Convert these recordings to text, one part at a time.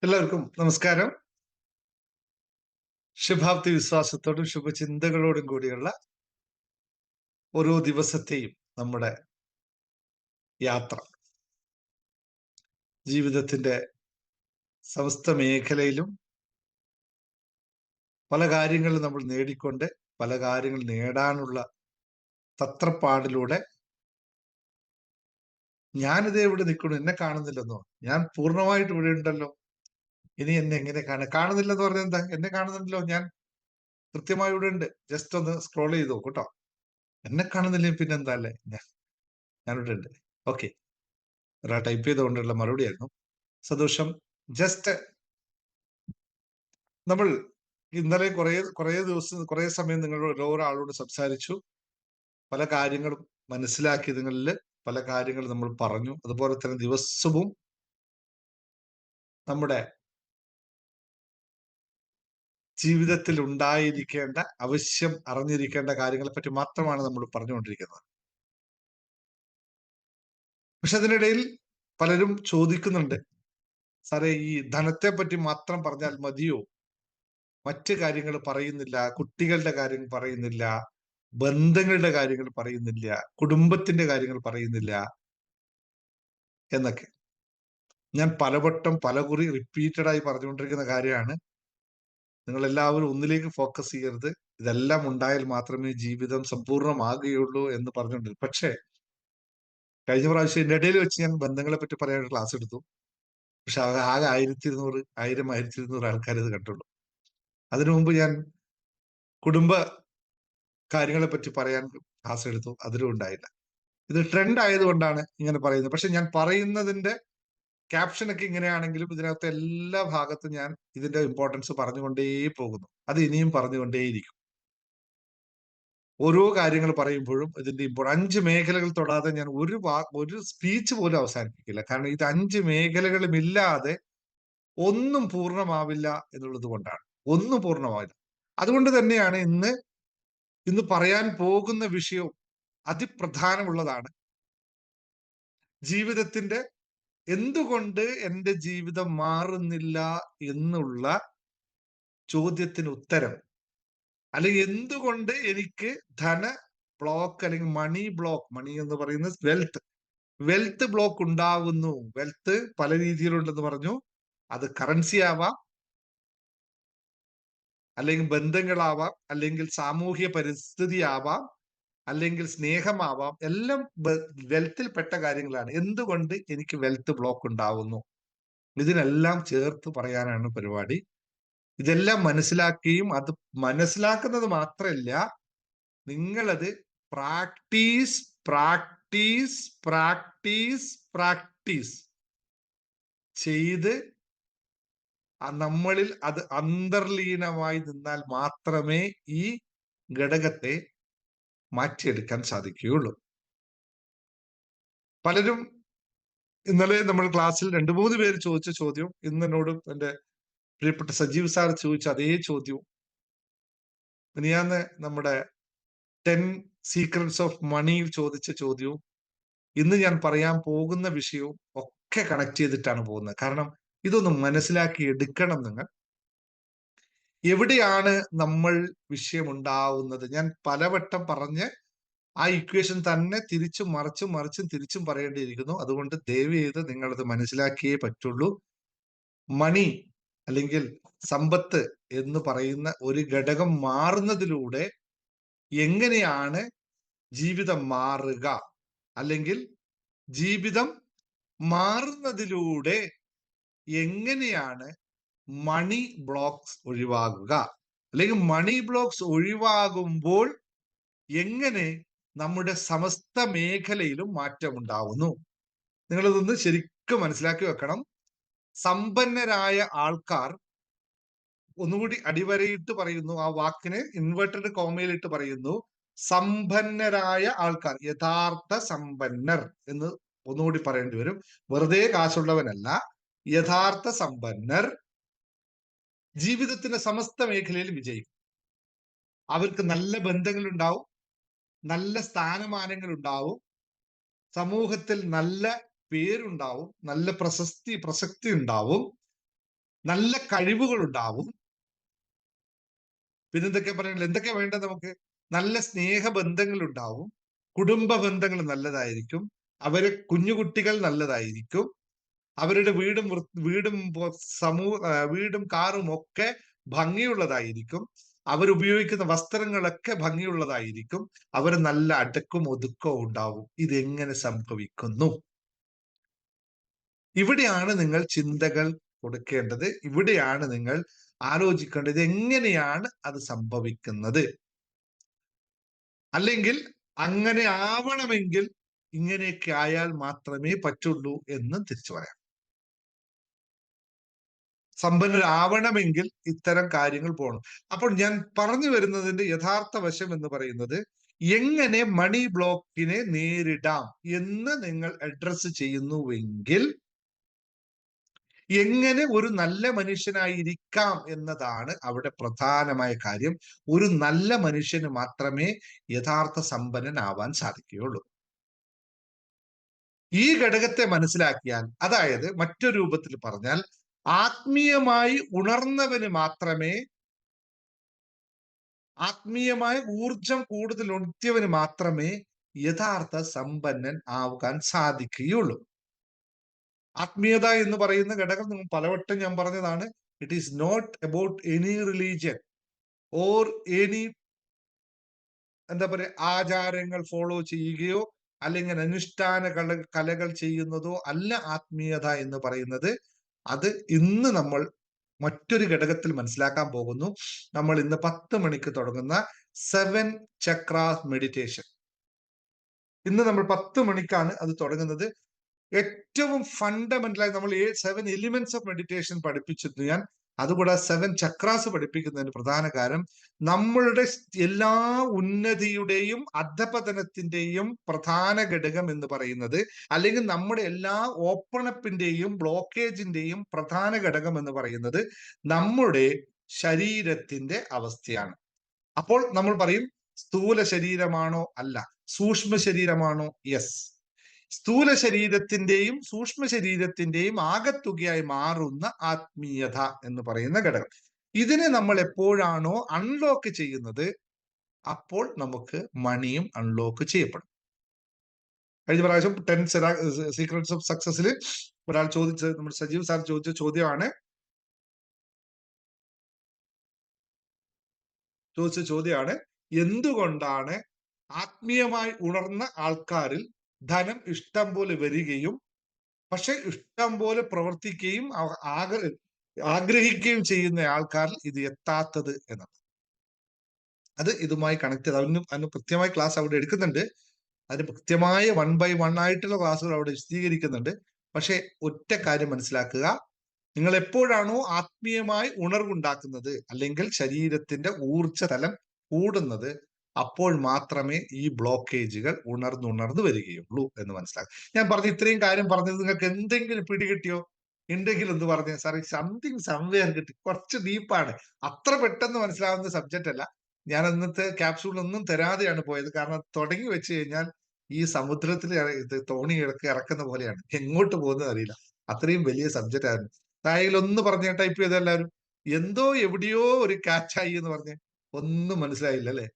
എല്ലാവർക്കും നമസ്കാരം. ശുഭാപ്തി വിശ്വാസത്തോടും ശുഭചിന്തകളോടും കൂടിയുള്ള ഓരോ ദിവസത്തെയും നമ്മുടെ യാത്ര ജീവിതത്തിന്റെ സമസ്ത മേഖലയിലും പല കാര്യങ്ങളും നമ്മൾ നേടിക്കൊണ്ട് പല കാര്യങ്ങൾ നേടാനുള്ള തത്രപ്പാടിലൂടെ ഞാനിതേ ഇവിടെ നിൽക്കുന്നു, എന്നെ കാണുന്നില്ലെന്നോ, ഞാൻ പൂർണ്ണമായിട്ട് ഇവിടെ ഉണ്ടല്ലോ, ഇനി എന്നെ എങ്ങനെ കാണുന്നില്ലെന്ന് പറഞ്ഞാൽ എന്താ? എന്നെ കാണുന്നുണ്ടല്ലോ, ഞാൻ കൃത്യമായി ഇവിടെ ഉണ്ട്, ജസ്റ്റ് ഒന്ന് സ്ക്രോൾ ചെയ്ത് നോക്കൂ കേട്ടോ. എന്നെ കാണുന്നില്ലേ പിന്നെന്താ അല്ലേ, ഞാനിവിടെ ഉണ്ട്. ഓക്കെ, ഒരാൾ ടൈപ്പ് ചെയ്തുകൊണ്ടുള്ള മറുപടി ആയിരുന്നു. സന്തോഷം. ജസ്റ്റ് നമ്മൾ ഇന്നലെ കുറെ ദിവസം കുറെ സമയം നിങ്ങളോട് ഓരോ ആളോട് സംസാരിച്ചു, പല കാര്യങ്ങളും മനസ്സിലാക്കിയതുങ്ങളിൽ പല കാര്യങ്ങളും നമ്മൾ പറഞ്ഞു. അതുപോലെ തന്നെ ദിവസവും നമ്മുടെ ജീവിതത്തിൽ ഉണ്ടായിരിക്കേണ്ട, ആവശ്യം അറിഞ്ഞിരിക്കേണ്ട കാര്യങ്ങളെ പറ്റി മാത്രമാണ് നമ്മൾ പറഞ്ഞുകൊണ്ടിരിക്കുന്നത്. പക്ഷെ അതിനിടയിൽ പലരും ചോദിക്കുന്നുണ്ട്, സാറേ ഈ ധനത്തെ പറ്റി മാത്രം പറഞ്ഞാൽ മതിയോ, മറ്റ് കാര്യങ്ങൾ പറയുന്നില്ല, കുട്ടികളുടെ കാര്യങ്ങൾ പറയുന്നില്ല, ബന്ധങ്ങളുടെ കാര്യങ്ങൾ പറയുന്നില്ല, കുടുംബത്തിന്റെ കാര്യങ്ങൾ പറയുന്നില്ല എന്നൊക്കെ. ഞാൻ പലവട്ടം പലകുറി റിപ്പീറ്റഡ് ആയി പറഞ്ഞുകൊണ്ടിരിക്കുന്ന കാര്യമാണ്, നിങ്ങൾ എല്ലാവരും ഒന്നിലേക്ക് ഫോക്കസ് ചെയ്യരുത്, ഇതെല്ലാം ഉണ്ടായാൽ മാത്രമേ ജീവിതം സമ്പൂർണ്ണമാകുകയുള്ളൂ എന്ന് പറഞ്ഞുകൊണ്ടിരിക്കും. പക്ഷേ കഴിഞ്ഞ പ്രാവശ്യം എന്റെ ഇടയിൽ വെച്ച് ഞാൻ ബന്ധങ്ങളെ പറ്റി പറയാനുള്ള ക്ലാസ് എടുത്തു. പക്ഷെ ആകെ 1200 ആൾക്കാർ ഇത് കണ്ടുള്ളൂ. അതിനു മുമ്പ് ഞാൻ കുടുംബ കാര്യങ്ങളെ പറ്റി പറയാൻ ക്ലാസ് എടുത്തു, അതിലും ഉണ്ടായില്ല. ഇത് ട്രെൻഡ് ആയതുകൊണ്ടാണ് ഇങ്ങനെ പറയുന്നത്. പക്ഷെ ഞാൻ പറയുന്നതിന്റെ ക്യാപ്ഷനൊക്കെ ഇങ്ങനെയാണെങ്കിലും ഇതിനകത്ത് എല്ലാ ഭാഗത്തും ഞാൻ ഇതിന്റെ ഇമ്പോർട്ടൻസ് പറഞ്ഞുകൊണ്ടേ പോകുന്നു. അത് ഇനിയും പറഞ്ഞുകൊണ്ടേയിരിക്കും. ഓരോ കാര്യങ്ങൾ പറയുമ്പോഴും ഇതിന്റെ 5 മേഖലകൾ തൊടാതെ ഞാൻ ഒരു സ്പീച്ച് പോലും അവസാനിപ്പിക്കില്ല. കാരണം ഇത് 5 മേഖലകളും ഇല്ലാതെ ഒന്നും പൂർണ്ണമാവില്ല എന്നുള്ളത് കൊണ്ടാണ്. ഒന്നും പൂർണ്ണമാവില്ല. അതുകൊണ്ട് തന്നെയാണ് ഇന്ന് പറയാൻ പോകുന്ന വിഷയവും അതിപ്രധാനമുള്ളതാണ്. ജീവിതത്തിന്റെ എന്തുകൊണ്ട് എന്റെ ജീവിതം മാറുന്നില്ല എന്നുള്ള ചോദ്യത്തിന് ഉത്തരം, അല്ലെങ്കിൽ എന്തുകൊണ്ട് എനിക്ക് ധന ബ്ലോക്ക് അല്ലെങ്കിൽ മണി എന്ന് പറയുന്ന വെൽത്ത് ബ്ലോക്ക് ഉണ്ടാകുന്നു. വെൽത്ത് പല രീതിയിലുണ്ടെന്ന് പറഞ്ഞു. അത് കറൻസി ആവാം, അല്ലെങ്കിൽ ബന്ധങ്ങളാവാം, അല്ലെങ്കിൽ സാമൂഹ്യ പരിസ്ഥിതി ആവാം, അല്ലെങ്കിൽ സ്നേഹമാവാം. എല്ലാം വെൽത്തിൽ പെട്ട കാര്യങ്ങളാണ്. എന്തുകൊണ്ട് എനിക്ക് വെൽത്ത് ബ്ലോക്ക് ഉണ്ടാവുന്നു, ഇതിനെല്ലാം ചേർത്ത് പറയാനാണ് പരിപാടി. ഇതെല്ലാം മനസ്സിലാക്കുകയും അത് മനസ്സിലാക്കുന്നത് മാത്രമല്ല, നിങ്ങളത് പ്രാക്ടീസ് പ്രാക്ടീസ് പ്രാക്ടീസ് പ്രാക്ടീസ് ചെയ്ത് നമ്മളിൽ അത് അന്തർലീനമായി നിന്നാൽ മാത്രമേ ഈ ഘടകത്തെ മാറ്റിയെടുക്കാൻ സാധിക്കുകയുള്ളൂ. പലരും ഇന്നലെ നമ്മൾ ക്ലാസ്സിൽ 2-3 പേര് ചോദിച്ച ചോദ്യം ഇന്ന് എന്നോടും എന്റെ പ്രിയപ്പെട്ട സജീവ് സാർ ചോദിച്ച അതേ ചോദ്യവും, മിനിയാന്ന് നമ്മുടെ 10 സീക്രട്സ് ഓഫ് മണിയിൽ ചോദിച്ച ചോദ്യവും, ഇന്ന് ഞാൻ പറയാൻ പോകുന്ന വിഷയവും ഒക്കെ കണക്ട് ചെയ്തിട്ടാണ് പോകുന്നത്. കാരണം ഇതൊന്ന് മനസ്സിലാക്കി എടുക്കണം നിങ്ങൾ. എവിടെയാണ് നമ്മൾ വിഷയമുണ്ടാവുന്നത്? ഞാൻ പലവട്ടം പറഞ്ഞ് ആ ഇക്വേഷൻ തന്നെ തിരിച്ചും മറിച്ചും തിരിച്ചും പറയേണ്ടിയിരിക്കുന്നു. അതുകൊണ്ട് ദയവ് ചെയ്ത് നിങ്ങളത് മനസ്സിലാക്കിയേ പറ്റുള്ളൂ. മണി അല്ലെങ്കിൽ സമ്പത്ത് എന്ന് പറയുന്ന ഒരു ഘടകം മാറുന്നതിലൂടെ എങ്ങനെയാണ് ജീവിതം മാറുക, അല്ലെങ്കിൽ ജീവിതം മാറുന്നതിലൂടെ എങ്ങനെയാണ് മണി ബ്ലോക്സ് ഒഴിവാകുക, അല്ലെങ്കിൽ മണി ബ്ലോക്സ് ഒഴിവാകുമ്പോൾ എങ്ങനെ നമ്മുടെ സമസ്ത മേഖലയിലും മാറ്റം ഉണ്ടാവുന്നു. നിങ്ങളിതൊന്ന് ശരിക്കും മനസ്സിലാക്കി വെക്കണം. സമ്പന്നരായ ആൾക്കാർ, ഒന്നുകൂടി അടിവരയിട്ട് പറയുന്നു, ആ വാക്കിന് ഇൻവെർട്ടഡ് കോമയിലിട്ട് പറയുന്നു, സമ്പന്നരായ ആൾക്കാർ, യഥാർത്ഥ സമ്പന്നർ എന്ന് ഒന്നുകൂടി പറയേണ്ടി വരും. വെറുതെ കാശുള്ളവനല്ല, യഥാർത്ഥ സമ്പന്നർ ജീവിതത്തിന്റെ സമസ്ത മേഖലയിൽ വിജയിക്കും. അവർക്ക് നല്ല ബന്ധങ്ങൾ ഉണ്ടാവും, നല്ല സ്ഥാനമാനങ്ങൾ ഉണ്ടാവും, സമൂഹത്തിൽ നല്ല പേരുണ്ടാവും, നല്ല പ്രസക്തി ഉണ്ടാവും. നല്ല കഴിവുകൾ ഉണ്ടാവും. പിന്നെന്തൊക്കെ പറയാനുള്ളത്? എന്തൊക്കെ വേണ്ടത് നമുക്ക്? നല്ല സ്നേഹബന്ധങ്ങൾ ഉണ്ടാവും. കുടുംബ ബന്ധങ്ങൾ നല്ലതായിരിക്കും. അവര് കുഞ്ഞുകുട്ടികൾ നല്ലതായിരിക്കും. അവരുടെ വീടും കാറും ഒക്കെ ഭംഗിയുള്ളതായിരിക്കും. അവരുപയോഗിക്കുന്ന വസ്ത്രങ്ങളൊക്കെ ഭംഗിയുള്ളതായിരിക്കും. അവർ നല്ല അടക്കും ഒതുക്കവും ഉണ്ടാവും. ഇതെങ്ങനെ സംഭവിക്കുന്നു? ഇവിടെയാണ് നിങ്ങൾ ചിന്തകൾ കൊടുക്കേണ്ടത്. ഇവിടെയാണ് നിങ്ങൾ ആലോചിക്കേണ്ടത്. എങ്ങനെയാണ് അത് സംഭവിക്കുന്നത്? അല്ലെങ്കിൽ അങ്ങനെ ആവണമെങ്കിൽ ഇങ്ങനെയൊക്കെ ആയാൽ മാത്രമേ പറ്റുള്ളൂ എന്ന് തിരിച്ചു പറയാം. സമ്പന്നരാവണമെങ്കിൽ ഇത്തരം കാര്യങ്ങൾ പോകണം. അപ്പോൾ ഞാൻ പറഞ്ഞു വരുന്നതിന്റെ യഥാർത്ഥ വശം എന്ന് പറയുന്നത്, എങ്ങനെ മണി ബ്ലോക്കിനെ നേരിടാം എന്ന് നിങ്ങൾ അഡ്രസ് ചെയ്യുന്നുവെങ്കിൽ എങ്ങനെ ഒരു നല്ല മനുഷ്യനായിരിക്കാം എന്നതാണ് അവിടെ പ്രധാനമായ കാര്യം. ഒരു നല്ല മനുഷ്യന് മാത്രമേ യഥാർത്ഥ സമ്പന്നനാവാൻ സാധിക്കുകയുള്ളൂ. ഈ ഘടകത്തെ മനസ്സിലാക്കിയാൽ, അതായത് മറ്റൊരു രൂപത്തിൽ പറഞ്ഞാൽ, ആത്മീയമായി ഉണർന്നവന് മാത്രമേ, ആത്മീയമായ ഊർജം കൂടുതൽ ഉണർത്തിയവന് മാത്രമേ യഥാർത്ഥ സമ്പന്നൻ ആകാൻ സാധിക്കുകയുള്ളൂ. ആത്മീയത എന്ന് പറയുന്ന ഘടകം നിങ്ങൾ പലവട്ടം ഞാൻ പറഞ്ഞതാണ്. It is not about any religion or any എന്താ പറയുക ആചാരങ്ങൾ ഫോളോ ചെയ്യുകയോ അല്ലെങ്കിൽ അനുഷ്ഠാന കലകൾ ചെയ്യുന്നതോ അല്ല ആത്മീയത എന്ന് പറയുന്നത്. അത് ഇന്ന് നമ്മൾ മറ്റൊരു ഘടകത്തിൽ മനസ്സിലാക്കാൻ പോകുന്നു. നമ്മൾ ഇന്ന് 10 മണിക്ക് തുടങ്ങുന്ന 7 ചക്രാസ് മെഡിറ്റേഷൻ. ഇന്ന് നമ്മൾ 10 മണിക്കാണ് അത് തുടങ്ങുന്നത്. ഏറ്റവും ഫണ്ടമെന്റലായി നമ്മൾ 7 എലിമെന്റ്സ് ഓഫ് മെഡിറ്റേഷൻ പഠിപ്പിച്ചിരുന്നു ഞാൻ. അതുകൂടാതെ 7 ചക്രാസ് പഠിപ്പിക്കുന്നതിന് പ്രധാന കാരണം, നമ്മളുടെ എല്ലാ ഉന്നതിയുടെയും അധപതനത്തിന്റെയും പ്രധാന ഘടകം എന്ന് പറയുന്നത്, അല്ലെങ്കിൽ നമ്മുടെ എല്ലാ ഓപ്പണപ്പിന്റെയും ബ്ലോക്കേജിന്റെയും പ്രധാന ഘടകം എന്ന് പറയുന്നത് നമ്മുടെ ശരീരത്തിന്റെ അവസ്ഥയാണ്. അപ്പോൾ നമ്മൾ പറയും, സ്ഥൂല ശരീരമാണോ? അല്ല. സൂക്ഷ്മ ശരീരമാണോ? യെസ്. സ്ഥൂല ശരീരത്തിന്റെയും സൂക്ഷ്മ ശരീരത്തിന്റെയും ആകത്തുകയായി മാറുന്ന ആത്മീയത എന്ന് പറയുന്ന ഘടകം. ഇതിനെ നമ്മൾ എപ്പോഴാണോ അൺലോക്ക് ചെയ്യുന്നത്, അപ്പോൾ നമുക്ക് മണിയും അൺലോക്ക് ചെയ്യപ്പെടും. കഴിഞ്ഞ പ്രാവശ്യം 10 സീക്രട്സ് ഓഫ് സക്സസിൽ ഒരാൾ ചോദിച്ചത്, നമ്മുടെ സജീവ് സാർ ചോദിച്ച ചോദ്യമാണ് എന്തുകൊണ്ടാണ് ആത്മീയമായി ഉണർന്ന ആൾക്കാരിൽ ധനം ഇഷ്ടം പോലെ വരികയും പക്ഷെ ഇഷ്ടം പോലെ പ്രവർത്തിക്കുകയും ആഗ്രഹിക്കുകയും ചെയ്യുന്ന ആൾക്കാരിൽ ഇത് എത്താത്തത് എന്നത്? അത് ഇതുമായി കണക്ട് ചെയ്ത് അതിന് കൃത്യമായി ക്ലാസ് അവിടെ എടുക്കുന്നുണ്ട്. അതിന് കൃത്യമായ 1 by 1 ആയിട്ടുള്ള ക്ലാസ്സുകൾ അവിടെ വിശദീകരിക്കുന്നുണ്ട്. പക്ഷെ ഒറ്റ കാര്യം മനസ്സിലാക്കുക, നിങ്ങൾ എപ്പോഴാണോ ആത്മീയമായി ഉണർവുണ്ടാക്കുന്നത് അല്ലെങ്കിൽ ശരീരത്തിന്റെ ഊർജ തലം കൂടുന്നത്, അപ്പോൾ മാത്രമേ ഈ ബ്ലോക്കേജുകൾ ഉണർന്നുണർന്നു വരികയുള്ളൂ എന്ന് മനസ്സിലാക്കുക. ഞാൻ പറഞ്ഞ ഇത്രയും കാര്യം പറഞ്ഞത് നിങ്ങൾക്ക് എന്തെങ്കിലും പിടികിട്ടിയോ? എന്തെങ്കിലും എന്ന് പറഞ്ഞ സാറേ സംതിങ് സംവെയർ കിട്ടി. കുറച്ച് ഡീപ്പാണ്, അത്ര പെട്ടെന്ന് മനസ്സിലാവുന്ന സബ്ജക്റ്റ് അല്ല. ഞാൻ ഇന്നത്തെ ക്യാപ്സൂൾ ഒന്നും തരാതെയാണ് പോയത്. കാരണം തുടങ്ങി വെച്ച് കഴിഞ്ഞാൽ ഈ സമുദ്രത്തിൽ തോണി ഇറക്കുന്ന പോലെയാണ്, എങ്ങോട്ട് പോകുന്നത് അറിയില്ല. അത്രയും വലിയ സബ്ജക്റ്റ് ആയിരുന്നു. തായയിൽ ഒന്ന് പറഞ്ഞ ടൈപ്പ് ചെയ്ത എല്ലാവരും എന്തോ എവിടെയോ ഒരു കാച്ചായി എന്ന് പറഞ്ഞ് ഒന്നും മനസ്സിലായില്ല അല്ലെ?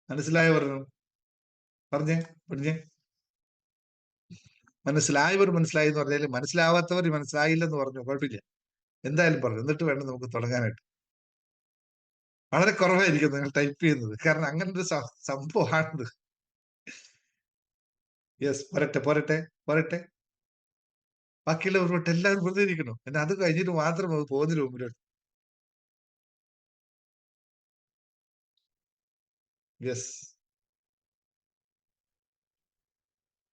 മനസ്സിലായവർ പറഞ്ഞേ പറഞ്ഞേ. മനസ്സിലായവർ മനസ്സിലായി എന്ന് പറഞ്ഞാൽ മനസ്സിലാവാത്തവർ മനസ്സിലായില്ലെന്ന് പറഞ്ഞു, കുഴപ്പമില്ല. എന്തായാലും പറഞ്ഞു, എന്നിട്ട് വേണം നമുക്ക് തുടങ്ങാനായിട്ട്. വളരെ കുറവായിരിക്കും നിങ്ങൾ ടൈപ്പ് ചെയ്യുന്നത്, കാരണം അങ്ങനെ ഒരു സംഭവമാണിത്. യെസ്, പോരട്ടെ പോരട്ടെ പോരട്ടെ. ബാക്കിയുള്ളവർ തൊട്ട് എല്ലാവരും വെറുതെ ഇരിക്കണം. എന്നാൽ അത് കഴിഞ്ഞിട്ട് മാത്രം അത് പോകുന്നതിന് മുമ്പിലോട്ട്. യെസ്,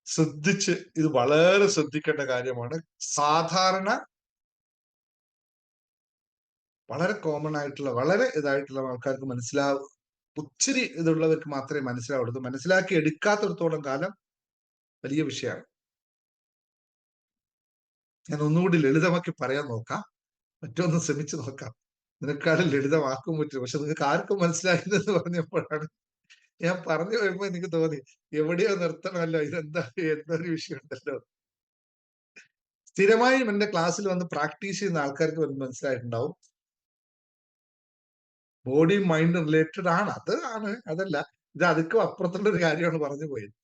ശ്രദ്ധിച്ച്, ഇത് വളരെ ശ്രദ്ധിക്കേണ്ട കാര്യമാണ്. സാധാരണ വളരെ കോമൺ ആയിട്ടുള്ള വളരെ ഇതായിട്ടുള്ള ആൾക്കാർക്ക് മനസ്സിലാവും. ഒത്തിരി ഇതുള്ളവർക്ക് മാത്രമേ മനസ്സിലാവുള്ളൂ. മനസ്സിലാക്കി എടുക്കാത്തിടത്തോളം കാലം വലിയ വിഷയമാണ്. ഞാൻ ഒന്നുകൂടി ലളിതമാക്കി പറയാൻ നോക്കാം, മറ്റൊന്ന് ശ്രമിച്ചു നോക്കാം. നിനക്കാളും ലളിതമാക്കും പറ്റും. പക്ഷെ നിങ്ങൾക്ക് ആർക്കും മനസ്സിലായില്ലെന്ന് പറഞ്ഞപ്പോഴാണ് ഞാൻ പറഞ്ഞു വരുമ്പോ എനിക്ക് തോന്നി എവിടെയോ നിർത്തണമല്ലോ, ഇതെന്താ എന്തൊരു വിഷയം ഉണ്ടല്ലോ. സ്ഥിരമായും എന്റെ ക്ലാസ്സിൽ വന്ന് പ്രാക്ടീസ് ചെയ്യുന്ന ആൾക്കാർക്ക് മനസ്സിലായിട്ടുണ്ടാവും, ബോഡിയും മൈൻഡും റിലേറ്റഡ് ആണ്. അത് ആണ്, അതല്ല, ഇത് അതുക്കും അപ്പുറത്തുള്ള ഒരു കാര്യമാണ് പറഞ്ഞു പോയത്.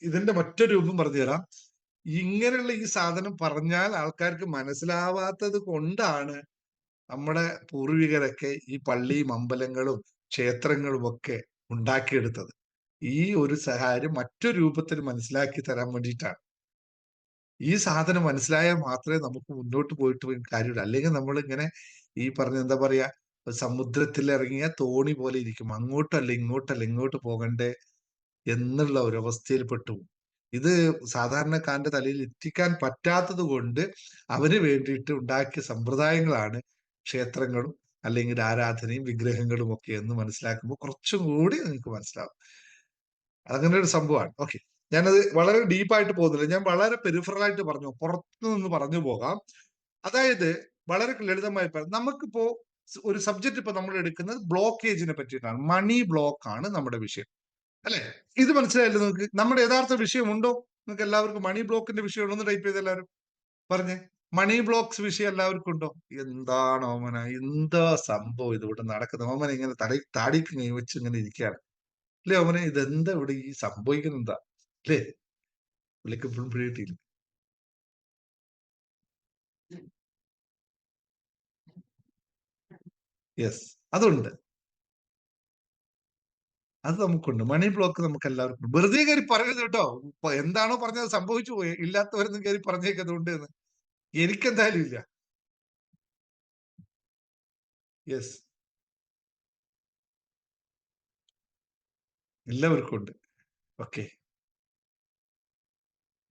ഇതിന്റെ മറ്റൊരു രൂപം പറഞ്ഞു തരാം. ഇങ്ങനെയുള്ള ഈ സാധനം പറഞ്ഞാൽ ആൾക്കാർക്ക് മനസ്സിലാവാത്തത് കൊണ്ടാണ് നമ്മുടെ പൂർവികരൊക്കെ ഈ പള്ളിയും അമ്പലങ്ങളും ക്ഷേത്രങ്ങളും ഒക്കെ ഉണ്ടാക്കിയെടുത്തത്. ഈ ഒരു കാര്യം മറ്റൊരു രൂപത്തിൽ മനസ്സിലാക്കി തരാൻ വേണ്ടിയിട്ടാണ്. ഈ സാധനം മനസ്സിലായാൽ മാത്രമേ നമുക്ക് മുന്നോട്ട് പോയിട്ട് കാര്യമുള്ളൂ. അല്ലെങ്കിൽ നമ്മൾ ഇങ്ങനെ ഈ പറഞ്ഞ എന്താ പറയാ, സമുദ്രത്തിൽ ഇറങ്ങിയ തോണി പോലെ ഇരിക്കും. അങ്ങോട്ടല്ല ഇങ്ങോട്ടല്ല, ഇങ്ങോട്ട് പോകണ്ടേ എന്നുള്ള ഒരു അവസ്ഥയിൽ പെട്ടു. ഇത് സാധാരണക്കാരന്റെ തലയിൽ എത്തിക്കാൻ പറ്റാത്തത് കൊണ്ട് അവന് വേണ്ടിയിട്ട് ഉണ്ടാക്കിയ സമ്പ്രദായങ്ങളാണ് ക്ഷേത്രങ്ങളും അല്ലെങ്കിൽ ആരാധനയും വിഗ്രഹങ്ങളും ഒക്കെ എന്ന് മനസ്സിലാക്കുമ്പോൾ കുറച്ചും കൂടി നിങ്ങൾക്ക് മനസ്സിലാവും. അങ്ങനെ ഒരു സംഭവമാണ്. ഓക്കെ, ഞാനത് വളരെ ഡീപ്പായിട്ട് പോകുന്നില്ല, ഞാൻ വളരെ പെരിഫറലായിട്ട് പറഞ്ഞു, പുറത്തു നിന്ന് പറഞ്ഞു പോകാം. അതായത് വളരെ ലളിതമായി നമുക്കിപ്പോ ഒരു സബ്ജക്ട് ഇപ്പൊ നമ്മൾ എടുക്കുന്നത് ബ്ലോക്കേജിനെ പറ്റിയിട്ടാണ്. മണി ബ്ലോക്ക് ആണ് നമ്മുടെ വിഷയം, അല്ലെ? ഇത് മനസ്സിലായല്ലോ നിങ്ങൾക്ക്? നമ്മുടെ യഥാർത്ഥ വിഷയമുണ്ടോ? നിങ്ങൾക്ക് എല്ലാവർക്കും മണി ബ്ലോക്കിന്റെ വിഷയം ഉണ്ടോ? ടൈപ്പ് ചെയ്ത് എല്ലാവരും പറഞ്ഞേ. മണി ബ്ലോക്സ് വിഷയം എല്ലാവർക്കും ഉണ്ടോ? എന്താണ് ഓമന, എന്താ സംഭവം ഇതിവിടെ നടക്കുന്നത്? ഓമന ഇങ്ങനെ താടിക്ക് കൈ വെച്ച് ഇങ്ങനെ ഇരിക്കുകയാണ്, അല്ലേ ഓമനെ? ഇതെന്താ ഇവിടെ ഈ സംഭവിക്കുന്നത് എന്താ, അല്ലേ? പുള്ളിക്ക് ഇപ്പോഴും പിടിയിട്ടില്ല. യെസ്, അതുണ്ട്, അത് നമുക്കുണ്ട്. മണി ബ്ലോക്ക് നമുക്ക് എല്ലാവർക്കും. വെറുതെ കയറി പറയരുത് കേട്ടോ. എന്താണോ പറഞ്ഞത് സംഭവിച്ചു പോയി, ഇല്ലാത്തവരൊന്നും കയറി പറഞ്ഞേക്കതുണ്ട് എന്ന്. എനിക്കെന്തായാലും ഇല്ല. യെസ്, എല്ലാവർക്കും ഉണ്ട്. ഓക്കെ,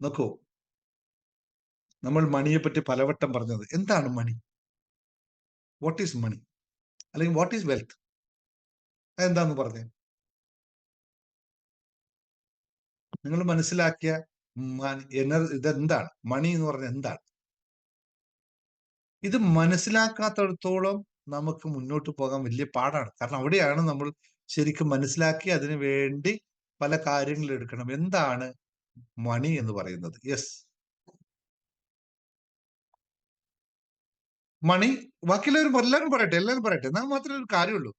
നോക്കൂ, നമ്മൾ മണിയെ പറ്റി പലവട്ടം പറഞ്ഞത് എന്താണ് മണി, വാട്ട് ഈസ് മണി, അല്ലെങ്കിൽ വാട്ട് ഈസ് വെൽത്ത്, അതെന്താന്ന് പറഞ്ഞേ. നിങ്ങൾ മനസ്സിലാക്കിയ ഇതെന്താണ് മണി എന്ന് പറഞ്ഞ എന്താണ്? ഇത് മനസ്സിലാക്കാത്തടത്തോളം നമുക്ക് മുന്നോട്ട് പോകാൻ വലിയ പാടാണ്. കാരണം അവിടെയാണ് നമ്മൾ ശരിക്കും മനസ്സിലാക്കി അതിനു വേണ്ടി പല കാര്യങ്ങൾ എടുക്കണം. എന്താണ് മണി എന്ന് പറയുന്നത്? യെസ്, മണി. ബാക്കിയുള്ളവരും എല്ലാവരും പറയട്ടെ, എല്ലാവരും പറയട്ടെ, എന്നാൽ മാത്രമേ ഒരു കാര്യമുള്ളൂ.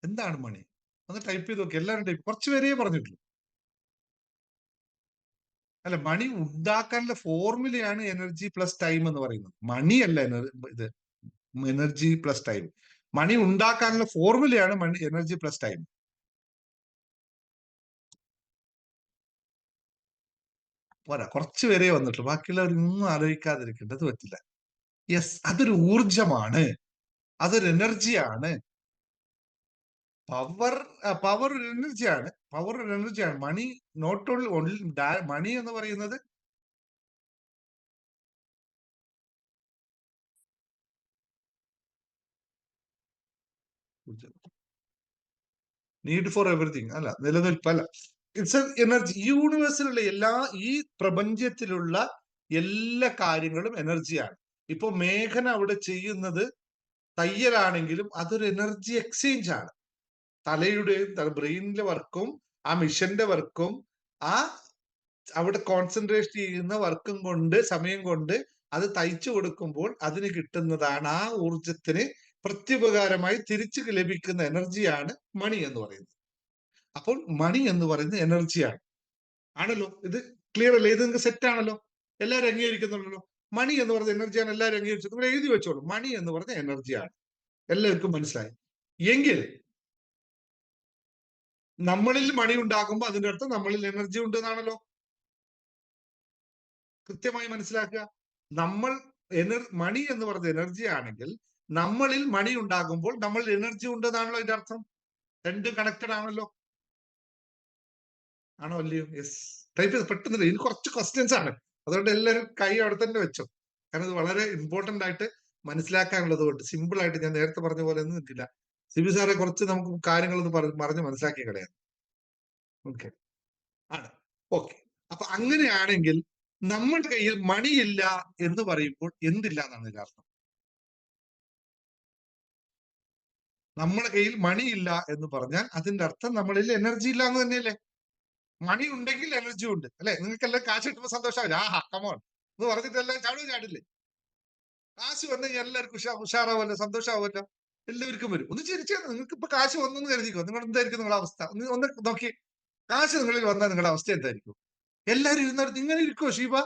എന്താണ് മണി? ഒന്ന് ടൈപ്പ് ചെയ്ത് നോക്കി, എല്ലാവരും ടൈപ്പ്. കുറച്ച് പേരേ പറഞ്ഞിട്ടുള്ളൂ. അല്ല, മണി ഉണ്ടാക്കാനുള്ള ഫോർമുലയാണ് എനർജി പ്ലസ് ടൈം എന്ന് പറയുന്നത്. മണിയല്ല ഇത് എനർജി പ്ലസ് ടൈം. മണി ഉണ്ടാക്കാനുള്ള ഫോർമുലയാണ് എനർജി പ്ലസ് ടൈം. പോരാ, കുറച്ച് പേരേ വന്നിട്ടുള്ളൂ, ബാക്കിയുള്ളവരൊന്നും ആലോചിക്കാതിരിക്കേണ്ടത് പറ്റില്ല. യെസ്, അതൊരു ഊർജമാണ്, അതൊരു എനർജിയാണ്. പവർ, പവർ ഒരു എനർജിയാണ്, പവർ ഒരു എനർജിയാണ്. മണി നോട്ട് ഓൺലി മണി എന്ന് പറയുന്നത് നീഡ് ഫോർ എവറിഥിങ് അല്ല, നിലനിൽപ്പല്ല, ഇറ്റ്സ് എ എനർജി. യൂണിവേഴ്സിലുള്ള എല്ലാ, ഈ പ്രപഞ്ചത്തിലുള്ള എല്ലാ കാര്യങ്ങളും എനർജിയാണ്. ഇപ്പൊ മേഘന അവിടെ ചെയ്യുന്നത് തയ്യലാണെങ്കിലും അതൊരു എനർജി എക്സ്ചേഞ്ച് ആണ്. തലയുടെയും ബ്രെയിനിന്റെ വർക്കും ആ മിഷന്റെ വർക്കും ആ അവിടെ കോൺസെൻട്രേറ്റ് ചെയ്യുന്ന വർക്കും കൊണ്ട്, സമയം കൊണ്ട് അത് തയ്ച്ചു കൊടുക്കുമ്പോൾ അതിന് കിട്ടുന്നതാണ്, ആ ഊർജത്തിന് പ്രത്യുപകാരമായി തിരിച്ചു ലഭിക്കുന്ന എനർജിയാണ് മണി എന്ന് പറയുന്നത്. അപ്പോൾ മണി എന്ന് പറയുന്നത് എനർജിയാണ്, ആണല്ലോ? ഇത് ക്ലിയർ അല്ലേ? ഇത് നിങ്ങൾക്ക് സെറ്റ് ആണല്ലോ? എല്ലാവരും അംഗീകരിക്കുന്നുണ്ടല്ലോ? മണി എന്ന് പറഞ്ഞ എനർജിയാണ്, എല്ലാവരും അംഗീകരിച്ചു. നിങ്ങൾ എഴുതി വെച്ചോളൂ, മണി എന്ന് പറഞ്ഞ എനർജിയാണ്. എല്ലാവർക്കും മനസ്സിലായി എങ്കിൽ നമ്മളിൽ മണി ഉണ്ടാകുമ്പോൾ അതിന്റെ അർത്ഥം നമ്മളിൽ എനർജി ഉണ്ട് എന്നാണല്ലോ. കൃത്യമായി മനസ്സിലാക്കുക. നമ്മൾ മണി എന്ന് പറഞ്ഞ എനർജി ആണെങ്കിൽ നമ്മളിൽ മണി ഉണ്ടാകുമ്പോൾ നമ്മളിൽ എനർജി ഉണ്ടെന്നാണല്ലോ അതിന്റെ അർത്ഥം. രണ്ടും കണക്റ്റഡ് ആണല്ലോ, ആണോ അല്ലയോ? യെസ്, ടൈപ്പ് ചെയ്ത് പെട്ടെന്ന്. ഇനി കുറച്ച് ക്വസ്റ്റ്യൻസ് ആണ്, അതുകൊണ്ട് എല്ലാവരും കൈ അവിടെ തന്നെ വെച്ചോ. കാരണം ഇത് വളരെ ഇമ്പോർട്ടന്റ് ആയിട്ട് മനസ്സിലാക്കാനുള്ളത് കൊണ്ട് സിമ്പിൾ ആയിട്ട് ഞാൻ നേരത്തെ പറഞ്ഞ പോലെ ഒന്നും നിൽക്കില്ല. സിബി സാറെ കുറച്ച് നമുക്ക് കാര്യങ്ങളൊന്ന് പറഞ്ഞ് മനസ്സിലാക്കി കളയാം. ഓക്കെ, ആണ്. ഓക്കെ, അപ്പൊ അങ്ങനെയാണെങ്കിൽ നമ്മുടെ കയ്യിൽ മണിയില്ല എന്ന് പറയുമ്പോൾ എന്തില്ല എന്നാണ് ഇതിന്റെ അർത്ഥം? നമ്മുടെ കയ്യിൽ മണിയില്ല എന്ന് പറഞ്ഞാൽ അതിന്റെ അർത്ഥം നമ്മളിൽ എനർജി ഇല്ല എന്ന് തന്നെയല്ലേ? മണി ഉണ്ടെങ്കിൽ എനർജി ഉണ്ട് അല്ലെ? നിങ്ങൾക്കെല്ലാം കാശ് കിട്ടുമ്പോൾ സന്തോഷമാവില്ല, ആഹാ കമോൺ എന്ന് പറഞ്ഞിട്ടെല്ലാം ചാടില്ലേ? കാശ് വന്നു കഴിഞ്ഞാൽ എല്ലാവർക്കും ഉഷാറാവല്ലോ, സന്തോഷമാവല്ലോ, എല്ലാവർക്കും വരും. ഒന്ന് ചിരിച്ചാൽ നിങ്ങൾക്ക് ഇപ്പൊ കാശ് വന്നെന്ന് കരുതിക്കോ, നിങ്ങൾ എന്തായിരിക്കും നിങ്ങളുടെ അവസ്ഥ? ഒന്ന് നോക്കി, കാശ് നിങ്ങളിൽ വന്നാൽ നിങ്ങളുടെ അവസ്ഥ എന്തായിരിക്കും? എല്ലാവരും ഇരുന്നിടത്ത് ഇങ്ങനെ ഇരിക്കുവോ ഷീബ?